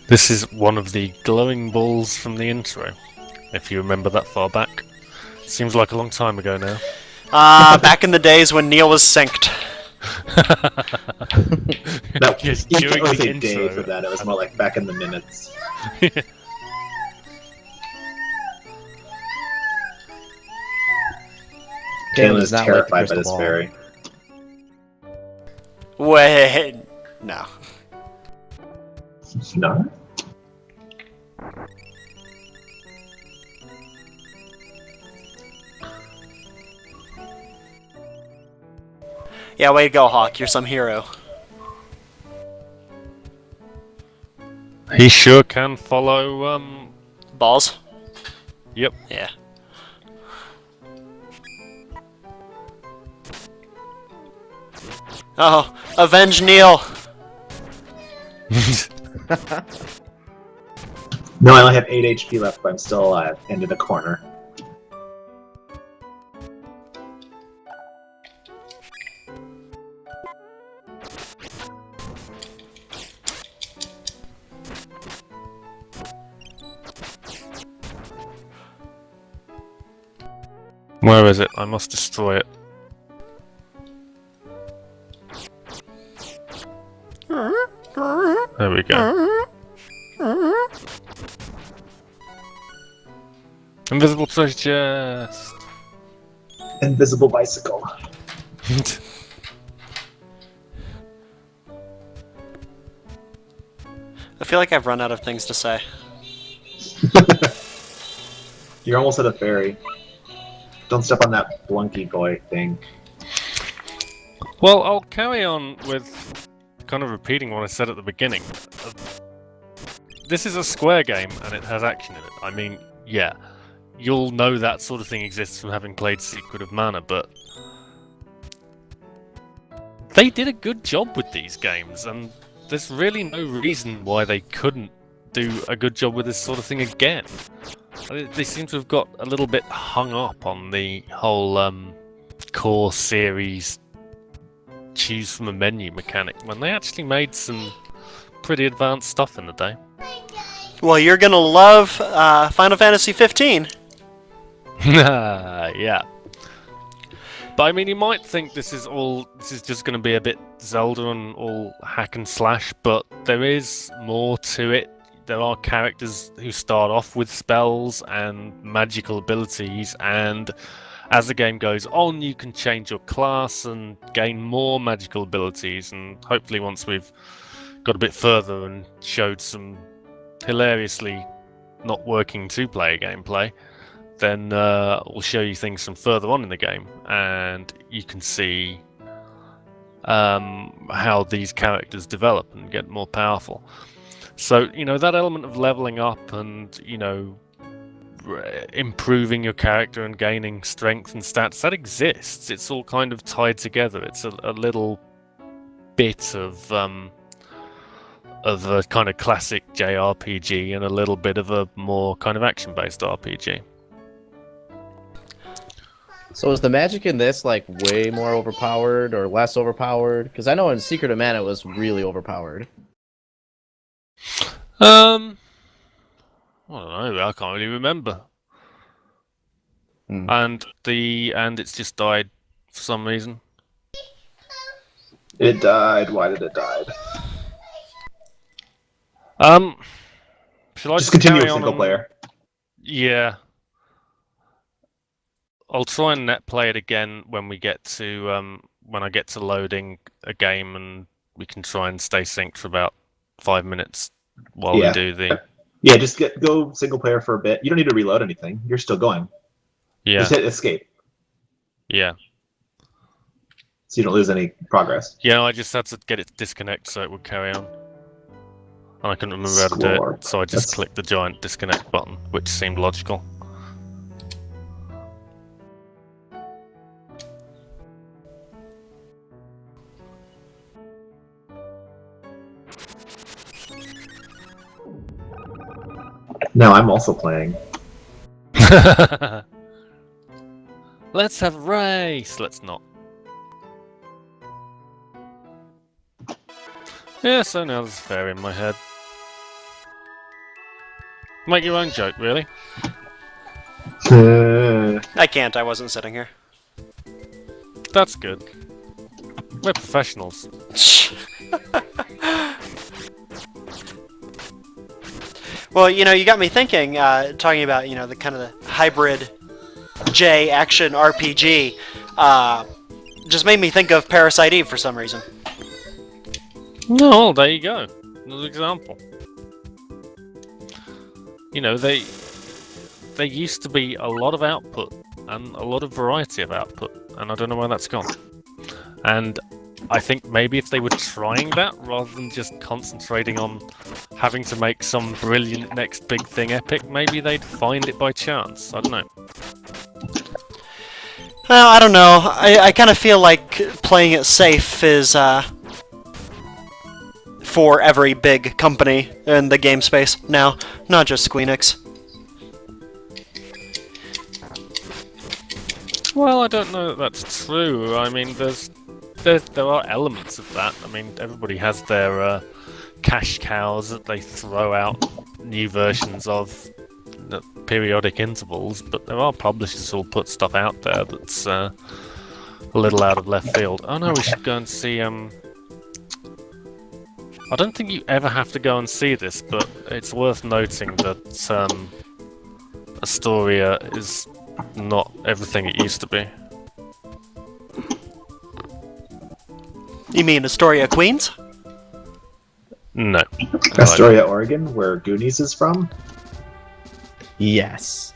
This is one of the glowing balls from the intro, if you remember that far back. Seems like a long time ago now. Back in the days when Neal was synced. No, Just you during can't really the say day intro. for that. It was more like back in the minutes. Kaylin is does not like the terrified by crystal this ball. fairy. Wait, no. No. Yeah, way to go, Hawk. You're some hero. He sure can follow, Balls? Yep. Yeah. Oh, avenge Neal! No, I only have 8 HP left, but I'm still alive and in a corner. Where is it? I must destroy it. There we go. Invisible treasure chest! Invisible bicycle. I feel like I've run out of things to say. You're almost at a fairy. Don't step on that blunky boy thing. Well, I'll carry on with kind of repeating what I said at the beginning. This is a Square game and it has action in it. I mean, yeah, you'll know that sort of thing exists from having played Secret of Mana, but they did a good job with these games, and there's really no reason why they couldn't do a good job with this sort of thing again. They seem to have got a little bit hung up on the whole core series choose from a menu mechanic when they actually made some pretty advanced stuff in the day. Well, you're gonna love Final Fantasy 15. Yeah. But I mean, you might think this is just going to be a bit Zelda and all hack and slash, but there is more to it. There are characters who start off with spells and magical abilities, and as the game goes on, you can change your class and gain more magical abilities, and hopefully once we've got a bit further and showed some hilariously not working two-player gameplay, then we'll show you things from further on in the game, and you can see how these characters develop and get more powerful. So, you know, that element of leveling up and, you know, improving your character and gaining strength and stats, that exists. It's all kind of tied together. It's a little bit of a kind of classic JRPG and a little bit of a more kind of action-based RPG. So is the magic in this like way more overpowered or less overpowered? Because I know in Secret of Mana it was really overpowered. I don't know. I can't really remember. Hmm. And it's just died for some reason. It died. Why did it die? Shall I Just continue carry with on single and- player. Yeah. I'll try and net play it again when we get to when I get to loading a game, and we can try and stay synced for about 5 minutes while we Yeah. do the Yeah, just go single player for a bit. You don't need to reload anything. You're still going. yeah Just hit escape, yeah. so you don't lose any progress. Yeah, I just had to get it to disconnect so it would carry on. And I couldn't remember how to do Score. it, so I just That's- clicked the giant disconnect button, which seemed logical. No, I'm also playing. Let's have a race. Let's not. Yeah, so now there's a fairy in my head. Make your own joke, really. I can't. I wasn't sitting here. That's good. We're professionals. Well, you got me thinking. Talking about the kind of the hybrid J action RPG. Just made me think of Parasite Eve for some reason. No, there you go. Another example. There used to be a lot of output and a lot of variety of output, and I don't know where that's gone. And I think maybe if they were trying that rather than just concentrating on having to make some brilliant next big thing epic, maybe they'd find it by chance. I don't know. Well, I don't know. I kind of feel like playing it safe is for every big company in the game space now, not just Squeenix. Well, I don't know that that's true. I mean, there are elements of that. I mean, everybody has their cash cows that they throw out new versions of at periodic intervals, but there are publishers who'll put stuff out there that's a little out of left field. Oh no, we should go and see. I don't think you ever have to go and see this, but it's worth noting that Astoria is not everything it used to be. You mean Astoria, Queens? No. Astoria, Oregon, where Goonies is from? Yes.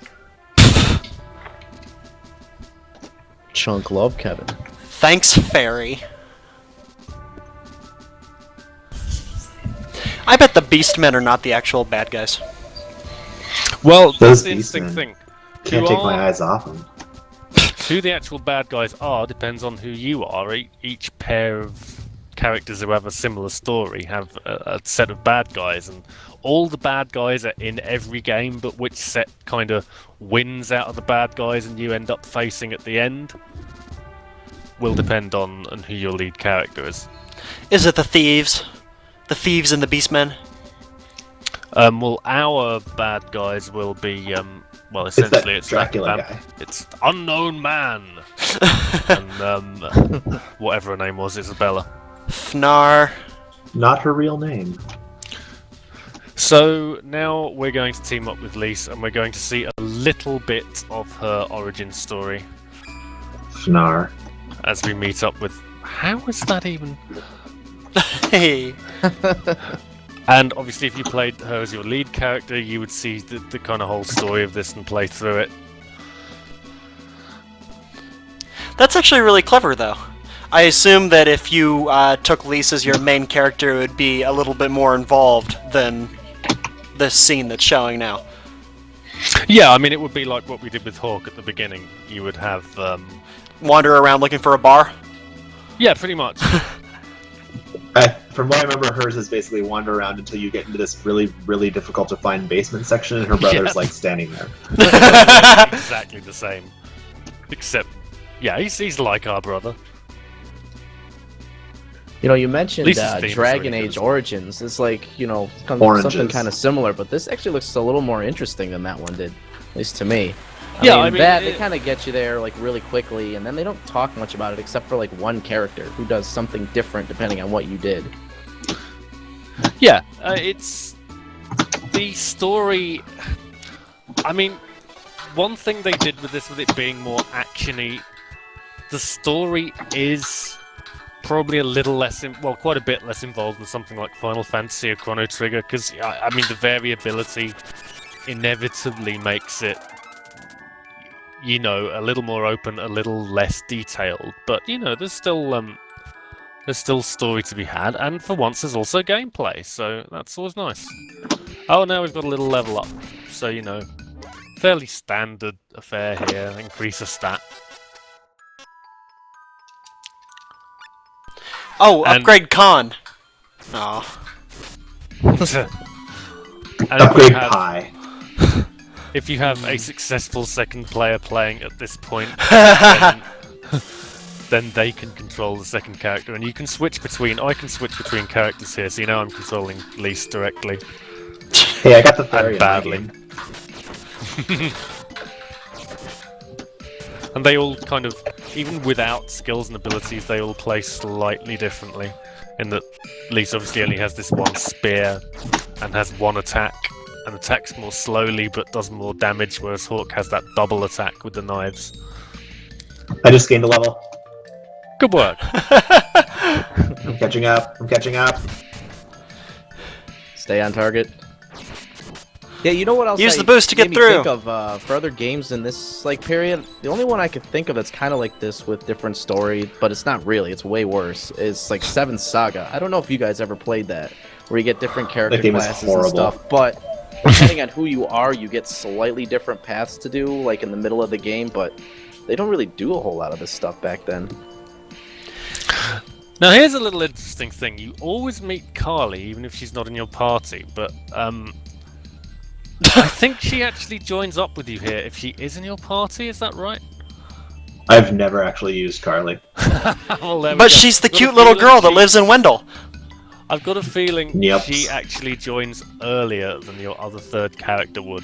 Chunk love Kevin. Thanks, Fairy. I bet the Beastmen are not the actual bad guys. Well, that's Those the interesting Beastmen. thing. Can't Who take my are- eyes off them. Who the actual bad guys are depends on who you are. Each pair of characters who have a similar story have a set of bad guys, and all the bad guys are in every game, but which set kind of wins out of the bad guys and you end up facing at the end will depend on who your lead character is. Is it the thieves? The thieves and the Beastmen? Well, our bad guys will be, well, essentially It's that Dracula guy. It's Unknown Man, and whatever her name was, Isabella. Fnar. Not her real name. So now we're going to team up with Lise, and we're going to see a little bit of her origin story Fnar. as we meet up with. How is that even? Hey. And obviously, if you played her as your lead character, you would see the kind of whole story of this and play through it. That's actually really clever, though. I assume that if you took Lise as your main character, it would be a little bit more involved than this scene that's showing now. Yeah, I mean, it would be like what we did with Hawk at the beginning. You would have, Wander around looking for a bar? yeah, pretty much. From what I remember, hers is basically wander around until you get into this really, really difficult to find basement section, and her brother's Yes. like standing there. Exactly the same. Except, yeah, he's like our brother. You mentioned Lisa's theme is Dragon really good Age as well. Origins. It's like, something Oranges. kind of similar, but this actually looks a little more interesting than that one did, at least to me. Yeah, I mean, they kind of get you there like really quickly, and then they don't talk much about it except for like one character who does something different depending on what you did. Yeah, it's the story. I mean, one thing they did with this, with it being more actiony, the story is probably a little less, quite a bit less involved than something like Final Fantasy or Chrono Trigger, because I mean, the variability inevitably makes it, a little more open, a little less detailed. But there's still story to be had, and for once there's also gameplay, so that's always nice. Oh, now we've got a little level up, so fairly standard affair here. Increase a stat. Oh, And- upgrade CoN. Aw. And if we Upgrade have pie. if you have a successful second player playing at this point, then they can control the second character, and you can switch between. I can switch between characters here, so you know I'm controlling Lise directly. Hey, I got the fairy in my badly. game. And they all kind of, even without skills and abilities, they all play slightly differently. In that Lise obviously only has this one spear and has one attack, and attacks more slowly but does more damage, whereas Hawk has that double attack with the knives. I just gained a level. Good work. I'm catching up. I'm catching up. Stay on target. Yeah, you know what else? Use the boost to get made me through. Think of for other games in this period. The only one I could think of that's kind of like this with different story, but it's not really. It's way worse. Is like Seven Saga. I don't know if you guys ever played that, where you get different character That game is classes and horrible. stuff. But depending on who you are, you get slightly different paths to do, like in the middle of the game. But they don't really do a whole lot of this stuff back then. Now here's a little interesting thing. You always meet Carly, even if she's not in your party, but I think she actually joins up with you here if she is in your party, is that right? I've never actually used Carly. Well, there we But go. she's the Got a cute little feeling girl that she- lives in Wendell. I've got a feeling Yep. she actually joins earlier than your other third character would.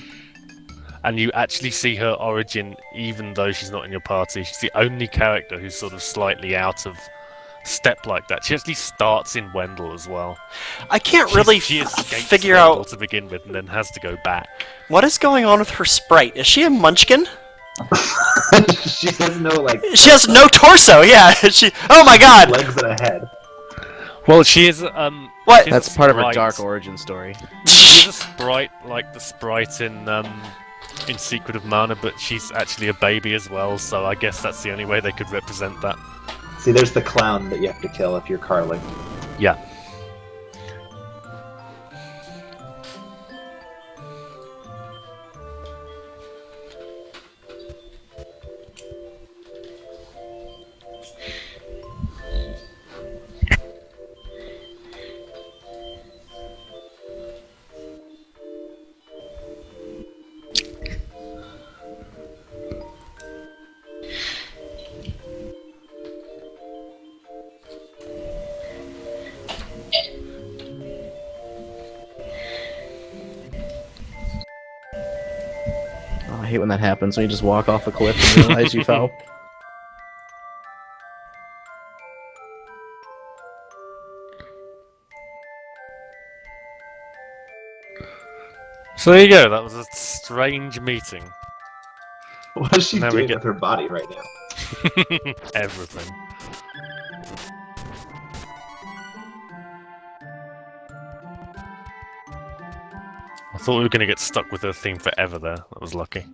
And you actually see her origin even though she's not in your party. She's the only character who's sort of slightly out of step like that. She actually starts in Wendell as well. I can't really She escapes figure Wendell out to begin with and then has to go back. what is going on with her sprite. Is she a munchkin? She has no like She has no torso. Yeah. She. Oh my God. legs and a head. Well, she is What? she's That's part of a sprite. dark origin story. She's a sprite like the sprite in Secret of Mana, but she's actually a baby as well, so I guess that's the only way they could represent that. See, there's the clown that you have to kill if you're Carly. Yeah. Oh, I hate when that happens, when you just walk off a cliff and realize you fell. So there you go, that was a strange meeting. What is she Now we doing get- with her body right now? Everything. I thought we were going to get stuck with her theme forever there. That was lucky.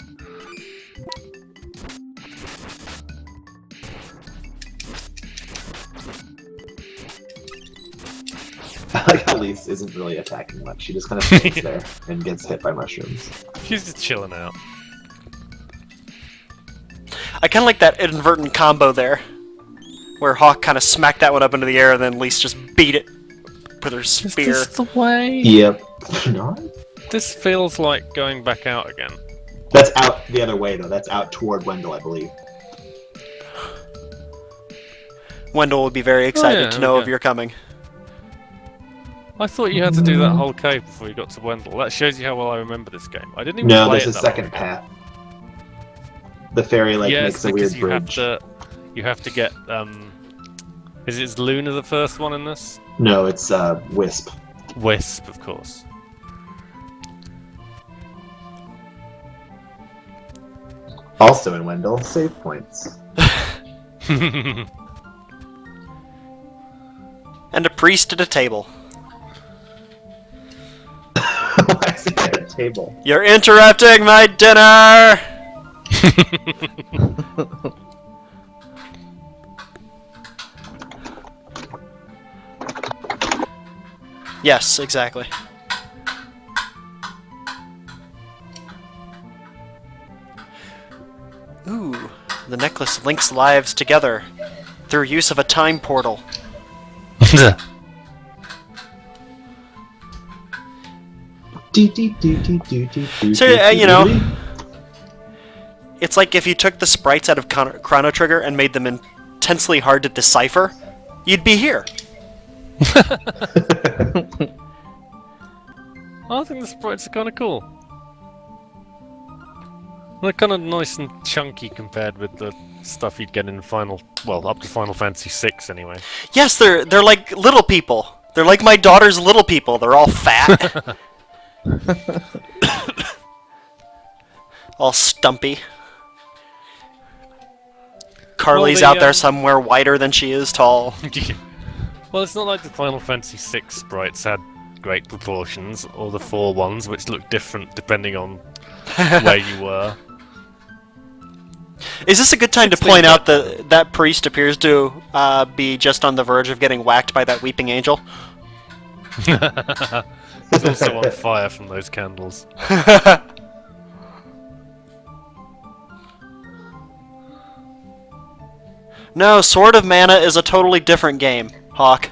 I like how Lise isn't really attacking much. She just kind of stands there and gets hit by mushrooms. She's just chilling out. I kind of like that inadvertent combo there, where Hawk kind of smacked that one up into the air, and then Lise just beat it with her Is spear. this the way? Yep. No? This feels like going back out again. That's out the other way, though. That's out toward Wendell, I believe. Wendell would be very excited yeah, to know okay. of your coming. I thought you had to do that whole cave before you got to Wendell. That shows you how well I remember this game. I didn't even No, play there's it a that second long. path. The fairy Yes, makes a because weird bridge. you have to get is Luna the first one in this? No, it's Wisp. Wisp, of course. Also in Wendell, save points. And a priest at a table. Why is he at a table? You're interrupting my dinner! Yes, exactly. Ooh, the necklace links lives together through use of a time portal. So, So, you know, It's like if you took the sprites out of Chrono Trigger and made them intensely hard to decipher, you'd be here. I think the sprites are kind of cool. They're kind of nice and chunky compared with the stuff you'd get in up to Final Fantasy VI anyway. Yes, they're like little people. They're like my daughter's little people. They're all fat. All stumpy. Carly's out there somewhere wider than she is tall. Well, it's not like the Final Fantasy VI sprites had great proportions, or the 4 ones, which look different depending on where you were. Is this a good time to point out that that priest appears to be just on the verge of getting whacked by that weeping angel? He's also on fire from those candles. No, Sword of Mana is a totally different game, Hawk.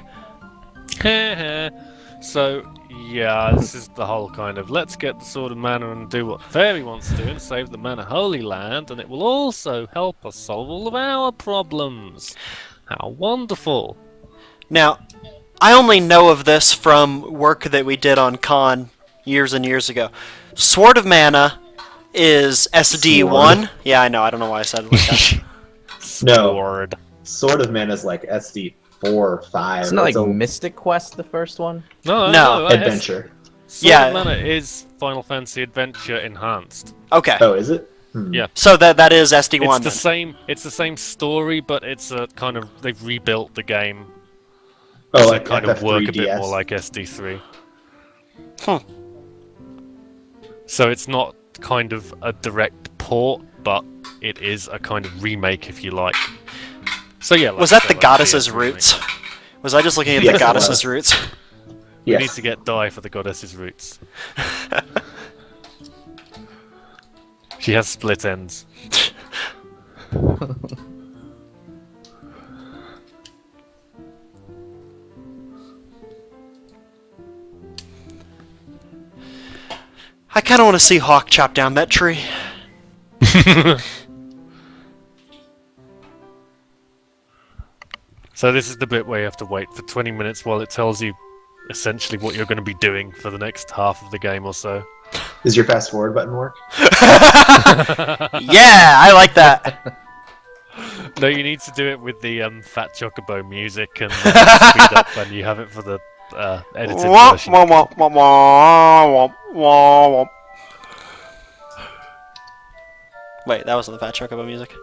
So, yeah, this is the whole kind of let's get the Sword of Mana and do what Fairy wants to do and save the Mana Holy Land, and it will also help us solve all of our problems. How wonderful. Now, I only know of this from work that we did on CoN years and years ago. Sword of Mana is SD1. Sword? Yeah, I know, I don't know why I said it like that. No. Sword of Mana is like SD4 or 5. Isn't it like Mystic Quest, the first one? No. Adventure. Sword of Mana is Final Fantasy Adventure enhanced. Okay. Oh, is it? Yeah. So that is SD1 It's the same. It's the same story, but it's a kind of they've rebuilt the game. Oh, to like kind of work a bit FF3DS. more like SD3. Huh. So it's not kind of a direct port, but it is a kind of remake, if you like. So yeah. Was that the goddess's roots? Was I just looking at Yes, the it goddess's was. roots? We Yes. need to get Dai for the goddess's roots. She has split ends. I kind of want to see Hawk chop down that tree. So this is the bit where you have to wait for 20 minutes while it tells you essentially what you're going to be doing for the next half of the game or so. Does your fast forward button work? Yeah, I like that. No, you need to do it with the Fat Chocobo music and speed up when you have it for the edited Womp, version. womp, womp, womp, womp, womp, womp. Wait, that wasn't the Fat Chocobo music.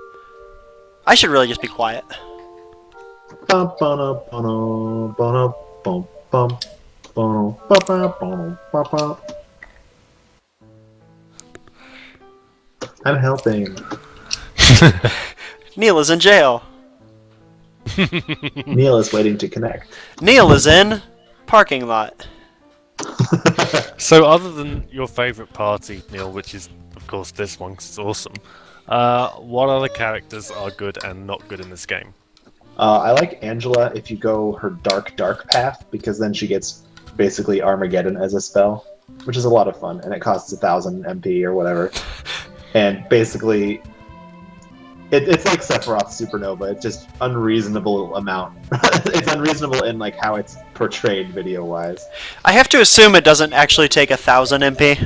I should really just be quiet. I'm helping. Neal is in jail. Neal is waiting to connect. Neal is in parking lot. So other than your favourite party, Neil, which is of course this one 'cause it's awesome, what other characters are good and not good in this game? I like Angela if you go her dark path, because then she gets basically Armageddon as a spell, which is a lot of fun, and it costs 1,000 MP or whatever. And basically, it's like Sephiroth Supernova. It's just unreasonable amount. It's unreasonable in like how it's portrayed video-wise. I have to assume it doesn't actually take 1,000 MP.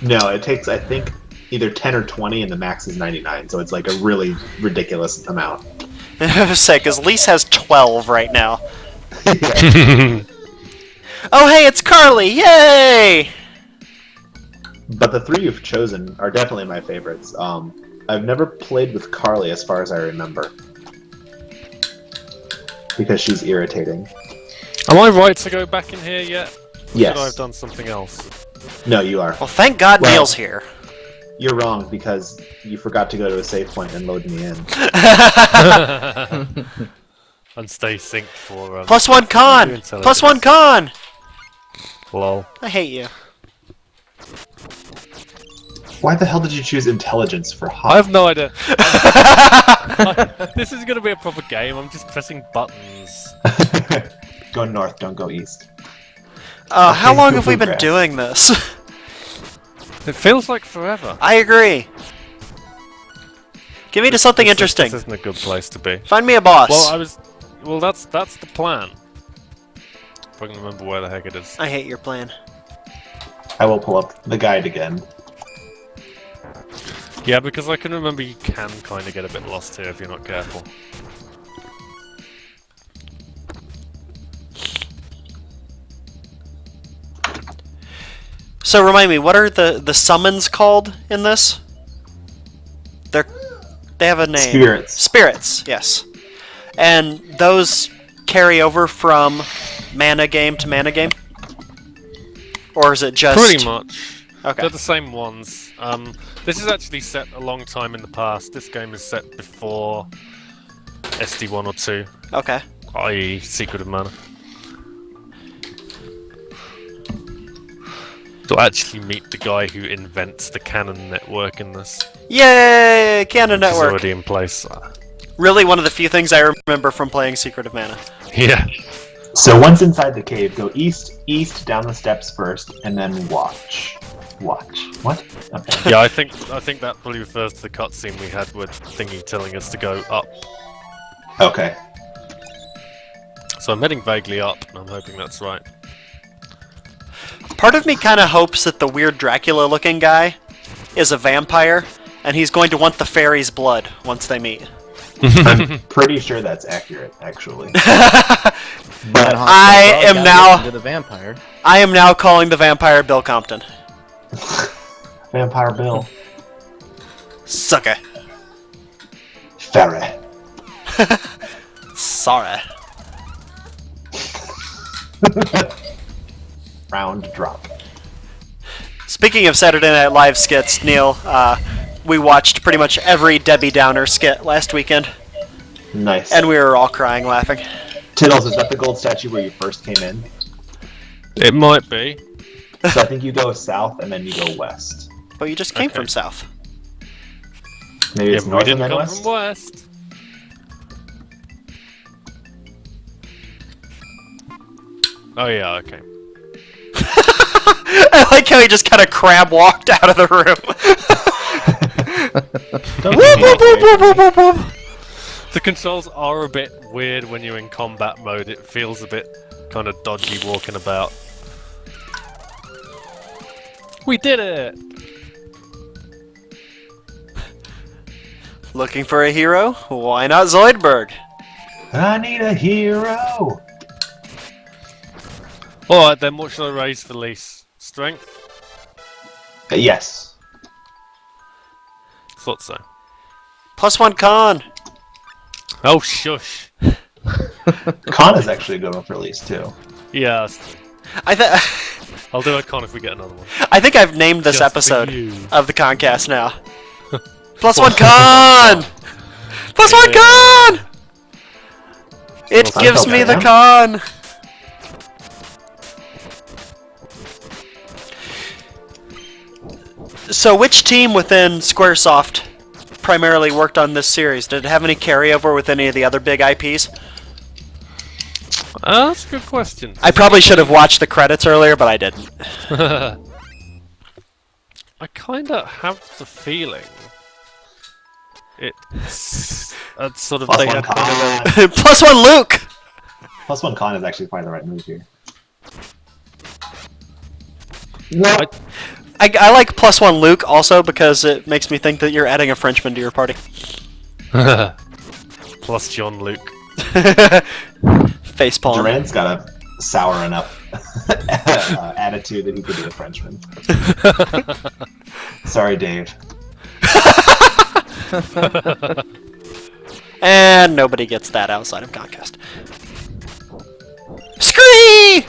No, it takes, I think, either 10 or 20, and the max is 99, so it's like a really ridiculous amount. Say, because Lise has 12 right now. Yeah. Oh, hey, it's Carly! Yay! But the three you've chosen are definitely my favorites. I've never played with Carly as far as I remember, because she's irritating. Am I right to go back in here yet? Or Yes. should I have done something else? No, you are. Well, thank God Well- Neal's here. You're wrong, because you forgot to go to a save point and load me in. And stay synced for +1 con! intelligence. +1 con! Lol. I hate you. Why the hell did you choose intelligence for I hot? have no idea. This is gonna be a proper game. I'm just pressing buttons. Go north, don't go east. How Okay, long have we been grass. doing this? It feels like forever. I agree. Give me to something interesting. This isn't a good place to be. Find me a boss. Well, that's the plan. If I can remember where the heck it is. I hate your plan. I will pull up the guide again. Yeah, because I can remember you can kind of get a bit lost here if you're not careful. So remind me, what are the summons called in this? They have a name. Spirits. Spirits, yes. And those carry over from mana game to mana game? Or is it just... Pretty much. Okay. They're the same ones. This is actually set a long time in the past. This game is set before SD1 or 2, Okay. i.e. Secret of Mana. To actually meet the guy who invents the canon network in this. Yay! Canon It's Network. already in place. Really one of the few things I remember from playing Secret of Mana. Yeah. So once inside the cave, go east, down the steps first, and then watch. Watch. What? Okay. Yeah, I think that probably refers to the cutscene we had with Thingy telling us to go up. Okay. So I'm heading vaguely up, and I'm hoping that's right. Part of me kind of hopes that the weird Dracula-looking guy is a vampire, and he's going to want the fairy's blood once they meet. I'm pretty sure that's accurate, actually. But I am now- to the vampire. I am now calling the vampire Bill Compton. Vampire Bill. Sucker. Ferret. Sorry. Round drop. Speaking of Saturday Night Live skits, Neal, we watched pretty much every Debbie Downer skit last weekend, Nice. and we were all crying laughing. Tiddles, is that the gold statue where you first came in? It might be. So I think you go south and then you go west. But you just came Okay. from south. Maybe Yeah, it's but we north didn't and then come west? from west. Oh yeah, okay. I like how he just kind of crab walked out of the room. Don't Whoop, be whoop, whoop, whoop, mean. whoop, whoop, whoop. The controls are a bit weird when you're in combat mode. It feels a bit kind of dodgy walking about. We did it! Looking for a hero? Why not Zoidberg? I need a hero! Alright then, what should I raise for lease? Strength? Yes. Thought so. +1 con. Oh, shush. Con is actually a good one for release, too. Yeah, I'll do a con if we get another one. I think I've named this Just for episode you. of the CoNcast now. +1 con! +1 con! It Well, gives Seinfeld me the fan. con! So which team within Squaresoft primarily worked on this series? Did it have any carryover with any of the other big IPs? That's a good question. I probably should have watched the credits earlier, but I didn't. I kinda have the feeling it's a sort of Plus they one had con. kind of +1 Luke! +1 con is actually probably the right move here. No. I like +1 Luke also because it makes me think that you're adding a Frenchman to your party. a plus John Luke. Facepalm. Durant's got a sour enough attitude that he could be a Frenchman. Sorry, Dave. And nobody gets that outside of CoNcast. Scree!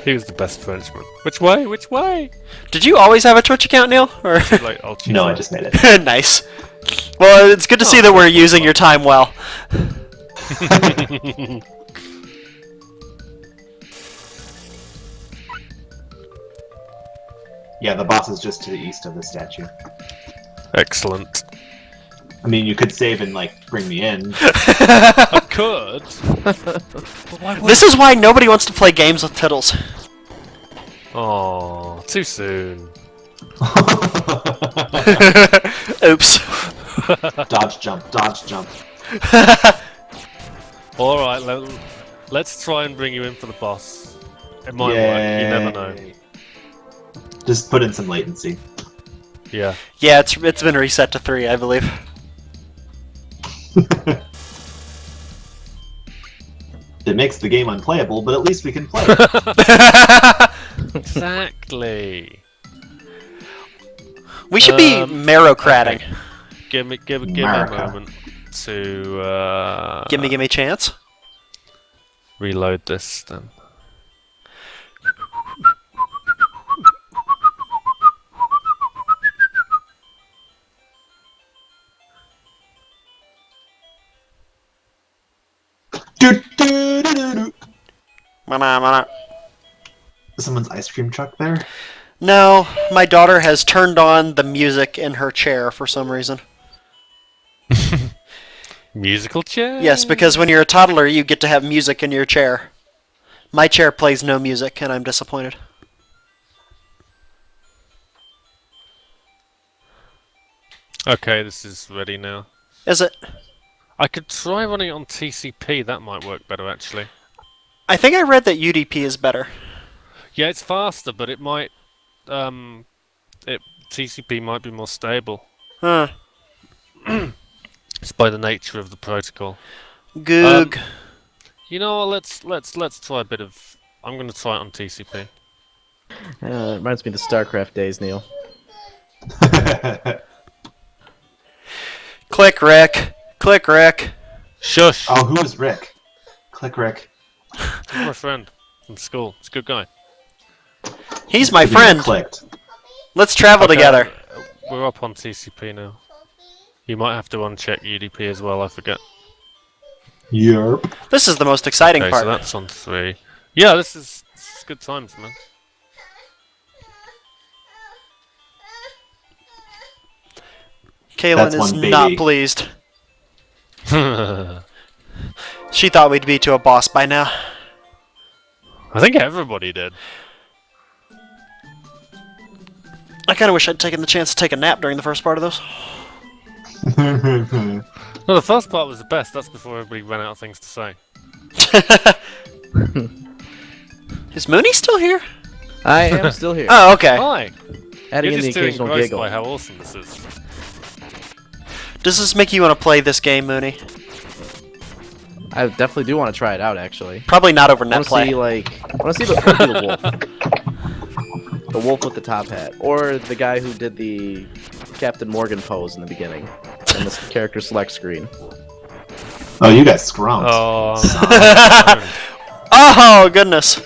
He was the best Frenchman. Which way? Which way? Did you always have a Twitch account, Neal? Or Like, I'll choose No, I that. just made it. nice. Well, it's good to see that we're using your time well. Yeah, the boss is just to the east of the statue. Excellent. I mean, you could save and, like, bring me in. I could. But why would This is why nobody wants to play games with Tiddles. Oh, too soon. Oops. Dodge jump, dodge jump. Alright, let's try and bring you in for the boss. It might work, you never know. Yay. Just put in some latency. Yeah. Yeah, it's been reset to 3, I believe. It makes the game unplayable, but at least we can play it. Exactly. We should be merocrating. Okay. Give me a America. moment to Gimme chance. reload this then. Do-do-do-do-do. Mana. Someone's ice cream truck there? No, my daughter has turned on the music in her chair for some reason. Musical chair? Yes, because when you're a toddler, you get to have music in your chair. My chair plays no music, and I'm disappointed. Okay, this is ready now. Is it? I could try running it on TCP, that might work better actually. I think I read that UDP is better. Yeah, it's faster, but it might TCP might be more stable. Huh. It's by the nature of the protocol. Goog. You know what, let's try a bit of I'm gonna try it on TCP. It reminds me of the StarCraft days, Neal. Click, Rick. Click, Rick. Shush! Oh, who is Rick? Click Rick. He's my friend from school. He's a good guy. He's my To be friend. Clicked. Let's travel Okay, together. We're up on TCP now. You might have to uncheck UDP as well, I forget. Yerp. This is the most exciting Okay, part. so that's on 3. Yeah, this is good times, man. Kaylin That's is one not baby. pleased. She thought we'd be to a boss by now. I think everybody did. I kind of wish I'd taken the chance to take a nap during the first part of this. No, the first part was the best. That's before everybody ran out of things to say. Is Mooney still here? I am still here. Oh, okay. Hi! Adding You're in the just doing occasional gross giggle. by how awesome this is. Does this make you want to play this game, Mooney? I definitely do want to try it out, actually. Probably not over I want to see, netplay. I want to see the wolf. The wolf with the top hat. Or the guy who did the Captain Morgan pose in the beginning. On the character select screen. Oh, you guys scrumped. Oh, Oh, goodness.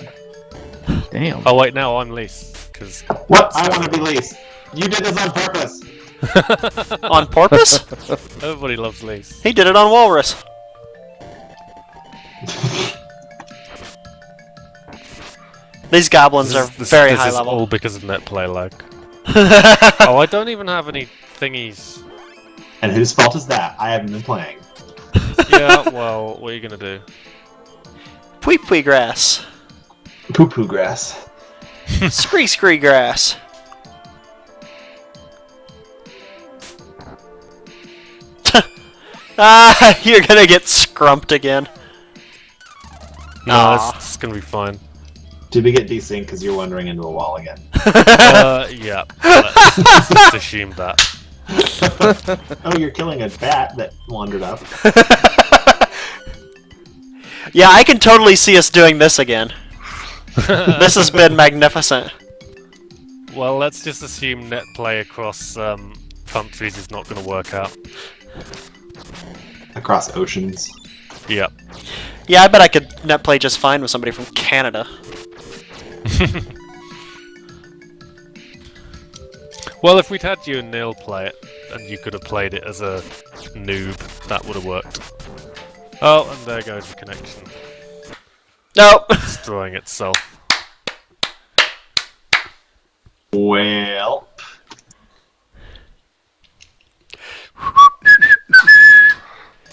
Damn. oh wait, now I'm Lise. Because What? I want to be Lise. You did this on purpose. On porpoise? everybody loves Lise. He did it on walrus. These goblins are very high This is level. all because of netplay lag. Oh, I don't even have any thingies. And whose fault is that? I haven't been playing. Yeah, well, what are you gonna do? Pui pui grass. Poo poo grass. Scree scree grass. Ah, you're gonna get scrumped again. No, Aw. it's gonna be fine. Did we get desync because you're wandering into a wall again? Yeah. Let's just assume that. Oh, you're killing a bat that wandered up. Yeah, I can totally see us doing this again. This has been magnificent. Well, let's just assume netplay across countries is not gonna work out. Across oceans. Yep. Yeah, I bet I could netplay just fine with somebody from Canada. Well, if we'd had you and Neal play it, and you could have played it as a noob, that would have worked. Oh, and there goes the connection. Nope. Destroying itself. Well.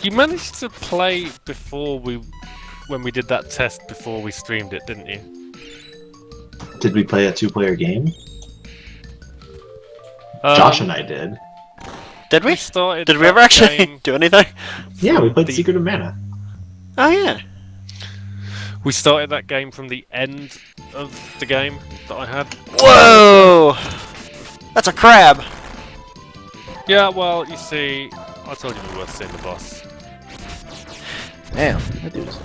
You managed to play before when we did that test before we streamed it, didn't you? Did we play a 2-player game? Josh and I did. Did we? started Did we that ever actually game- do anything? Yeah, we played Secret of Mana. Oh yeah. We started that game from the end of the game that I had. Whoa! That's a crab. Yeah, well, you see, I told you we were seeing the boss. Damn, that dude's.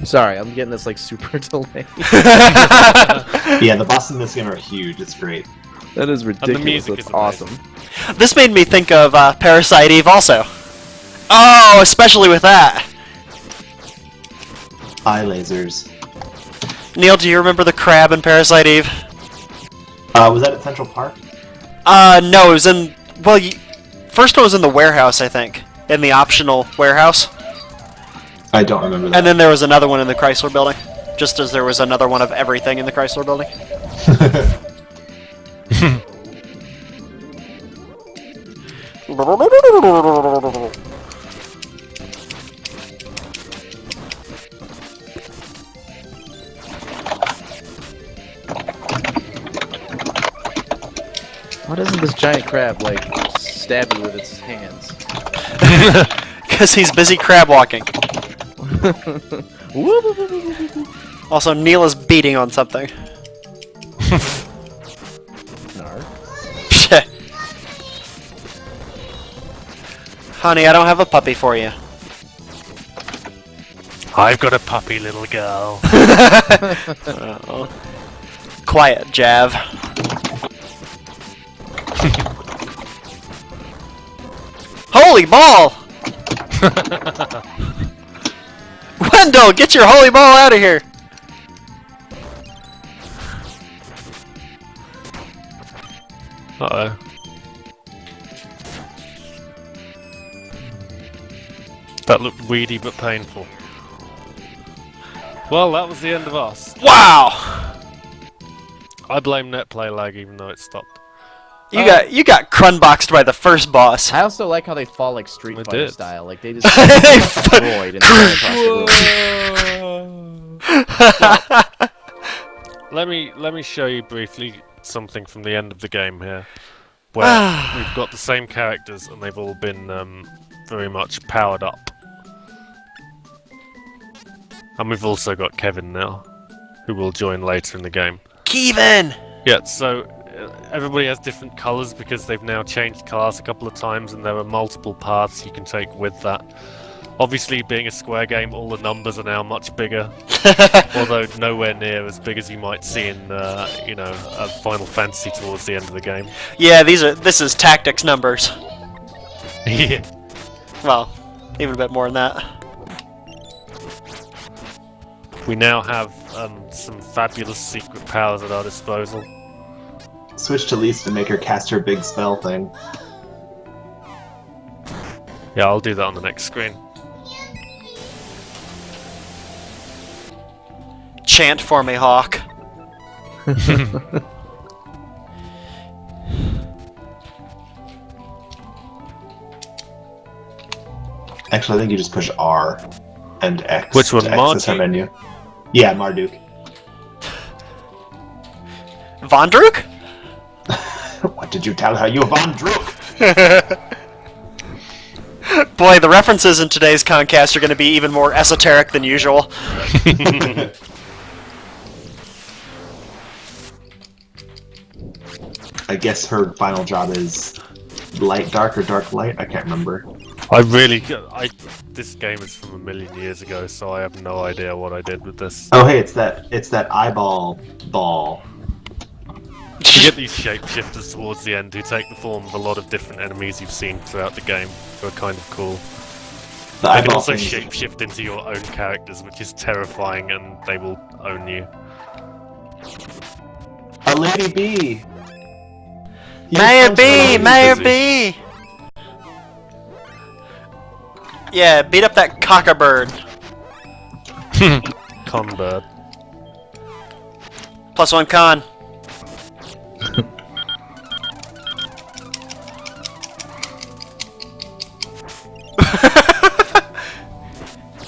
Sorry, I'm getting this like super delayed. Yeah, the bosses in this game are huge. It's great. That is ridiculous. music That's is awesome. This made me think of Parasite Eve also. Oh, especially with that. Eye lasers. Neal, do you remember the crab in Parasite Eve? Was that at Central Park? No, it was in... Well, first one was in the warehouse, I think. In the optional warehouse. I don't remember that. And then there was another one in the Chrysler building. Just as there was another one of everything in the Chrysler building. Why doesn't this giant crab like stab you with its hands? Because he's busy crab walking. Also, Neal is beating on something. Nar. Honey, I don't have a puppy for you. I've got a puppy little girl. Oh. Quiet, Jav. Holy ball! Wendell, get your holy ball out of here! Uh-oh. That looked weedy but painful. Well, that was the end of us. Wow! I blame netplay lag even though it stopped. You got crunboxed by the first boss. I also like how they fall like Street They Fighter did. style. Like they just get destroyed and fall across the room. Let me show you briefly something from the end of the game here, where we've got the same characters and they've all been very much powered up. And we've also got Kevin now, who will join later in the game. Kevin! Yeah, so everybody has different colours because they've now changed class a couple of times and there are multiple paths you can take with that. Obviously, being a Square game, all the numbers are now much bigger, although nowhere near as big as you might see in, you know, Final Fantasy towards the end of the game. Yeah, this is tactics numbers. Yeah. Well, even a bit more than that. We now have some fabulous secret powers at our disposal. Switch to Lisa to make her cast her big spell thing. Yeah, I'll do that on the next screen. Chant for me, Hawk. Actually, I think you just push R and X. Which one, to access her Marduk? menu. Yeah, Marduk. Vondruk? What did you tell her? You Von Druk! Boy, the references in today's CoNcast are going to be even more esoteric than usual. I guess her final job is light dark or dark light. I can't remember. This game is from a million years ago, so I have no idea what I did with this. Oh, hey, it's that eyeball ball. You get these shapeshifters towards the end who take the form of a lot of different enemies you've seen throughout the game, who are kind of cool. The They can eyeball also thing is- shapeshift into your own characters, which is terrifying, and they will own you. A lady bee. Mayor B! Lady Mayor Busy. B! Yeah, beat up that cockabird. Con bird. +1 con.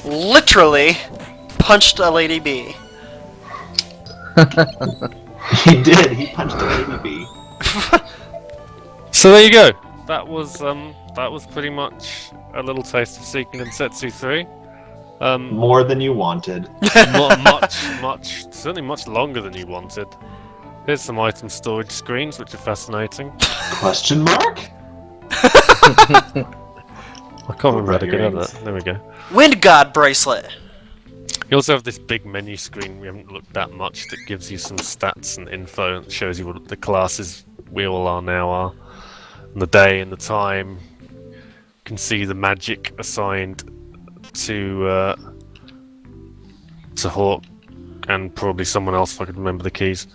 Literally punched a lady bee. He did. He punched a lady bee. So there you go. That was that was pretty much a little taste of Seiken Densetsu 3. More than you wanted. Certainly much longer than you wanted. Here's some item storage screens, which are fascinating. Question mark? I can't remember how to get out of that. There we go. Wind God bracelet. You also have this big menu screen we haven't looked at much that gives you some stats and info and shows you what the classes we all are now are. And the day and the time. You can see the magic assigned to Hawk and probably someone else if I could remember the keys.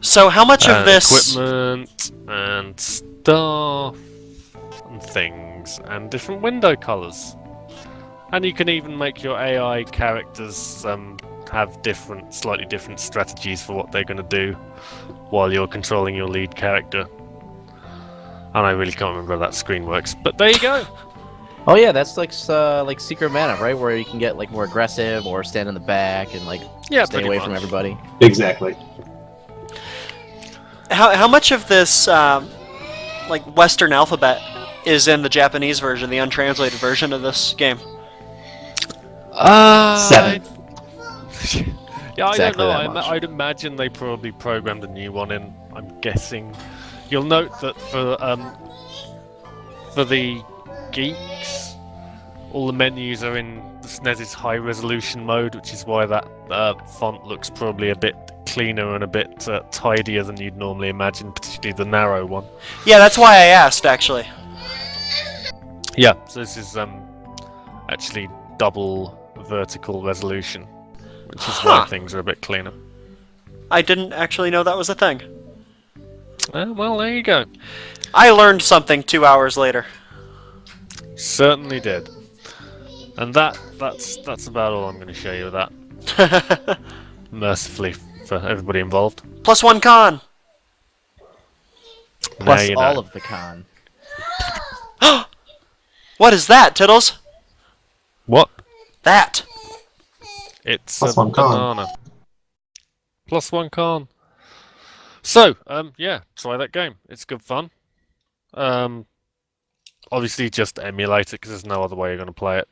So how much of this equipment and stuff and things and different window colors. And you can even make your AI characters have slightly different strategies for what they're going to do while you're controlling your lead character. And I really can't remember how that screen works, but there you go. Oh yeah, that's like Secret Mana, right? Where you can get like more aggressive or stand in the back and like stay away from everybody. Exactly. how much of this like Western alphabet is in the Japanese version, the untranslated version of this game? 7. Yeah, I Exactly don't that know. much. I'd imagine they probably programmed a new one in. I'm guessing. You'll note that for the geeks, all the menus are in the SNES's high resolution mode, which is why that font looks probably a bit cleaner and a bit tidier than you'd normally imagine, particularly the narrow one. Yeah, that's why I asked, actually. Yeah, so this is actually double vertical resolution, which is why things are a bit cleaner. I didn't actually know that was a thing. Well, there you go. I learned something 2 hours later. Certainly did. And that's about all I'm going to show you of that. Mercifully for everybody involved. +1 con. Now Plus you know. all of the con. What is that, Tiddles? What? That. It's Plus a 1 con. banana. +1 con. So, yeah, try that game. It's good fun. Obviously, just emulate it because there's no other way you're going to play it.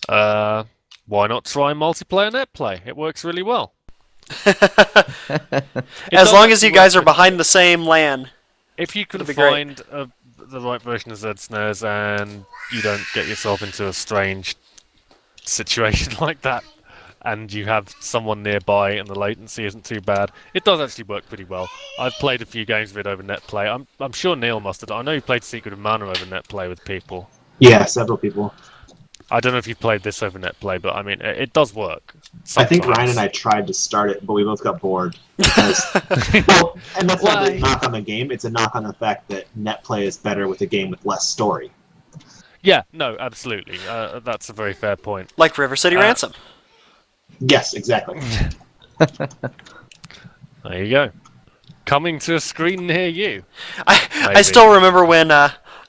Why not try multiplayer netplay? It works really well. As long as you guys are behind the same LAN. If you can It'd be great. find the right version of SNES and you don't get yourself into a strange situation like that, and you have someone nearby and the latency isn't too bad, it does actually work pretty well. I've played a few games of it over netplay. I'm sure Neal must have. I know you played Secret of Mana over netplay with people. Yeah, several people. I don't know if you played this over netplay, but I mean, it does work. I think sometimes. Ryan and I tried to start it, but we both got bored. Because, well, and that's not a knock on the game, it's a knock on the fact that netplay is better with a game with less story. Yeah, no, absolutely. That's a very fair point. Like River City Ransom. Yes, exactly. There you go. Coming to a screen near you. I still remember when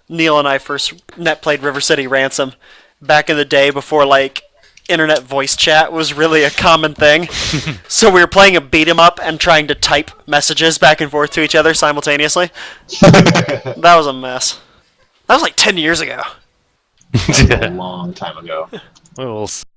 Neal and I first netplayed River City Ransom back in the day before like internet voice chat was really a common thing. So we were playing a beat 'em up and trying to type messages back and forth to each other simultaneously. That was a mess. That was like 10 years ago. That was a long time ago. We'll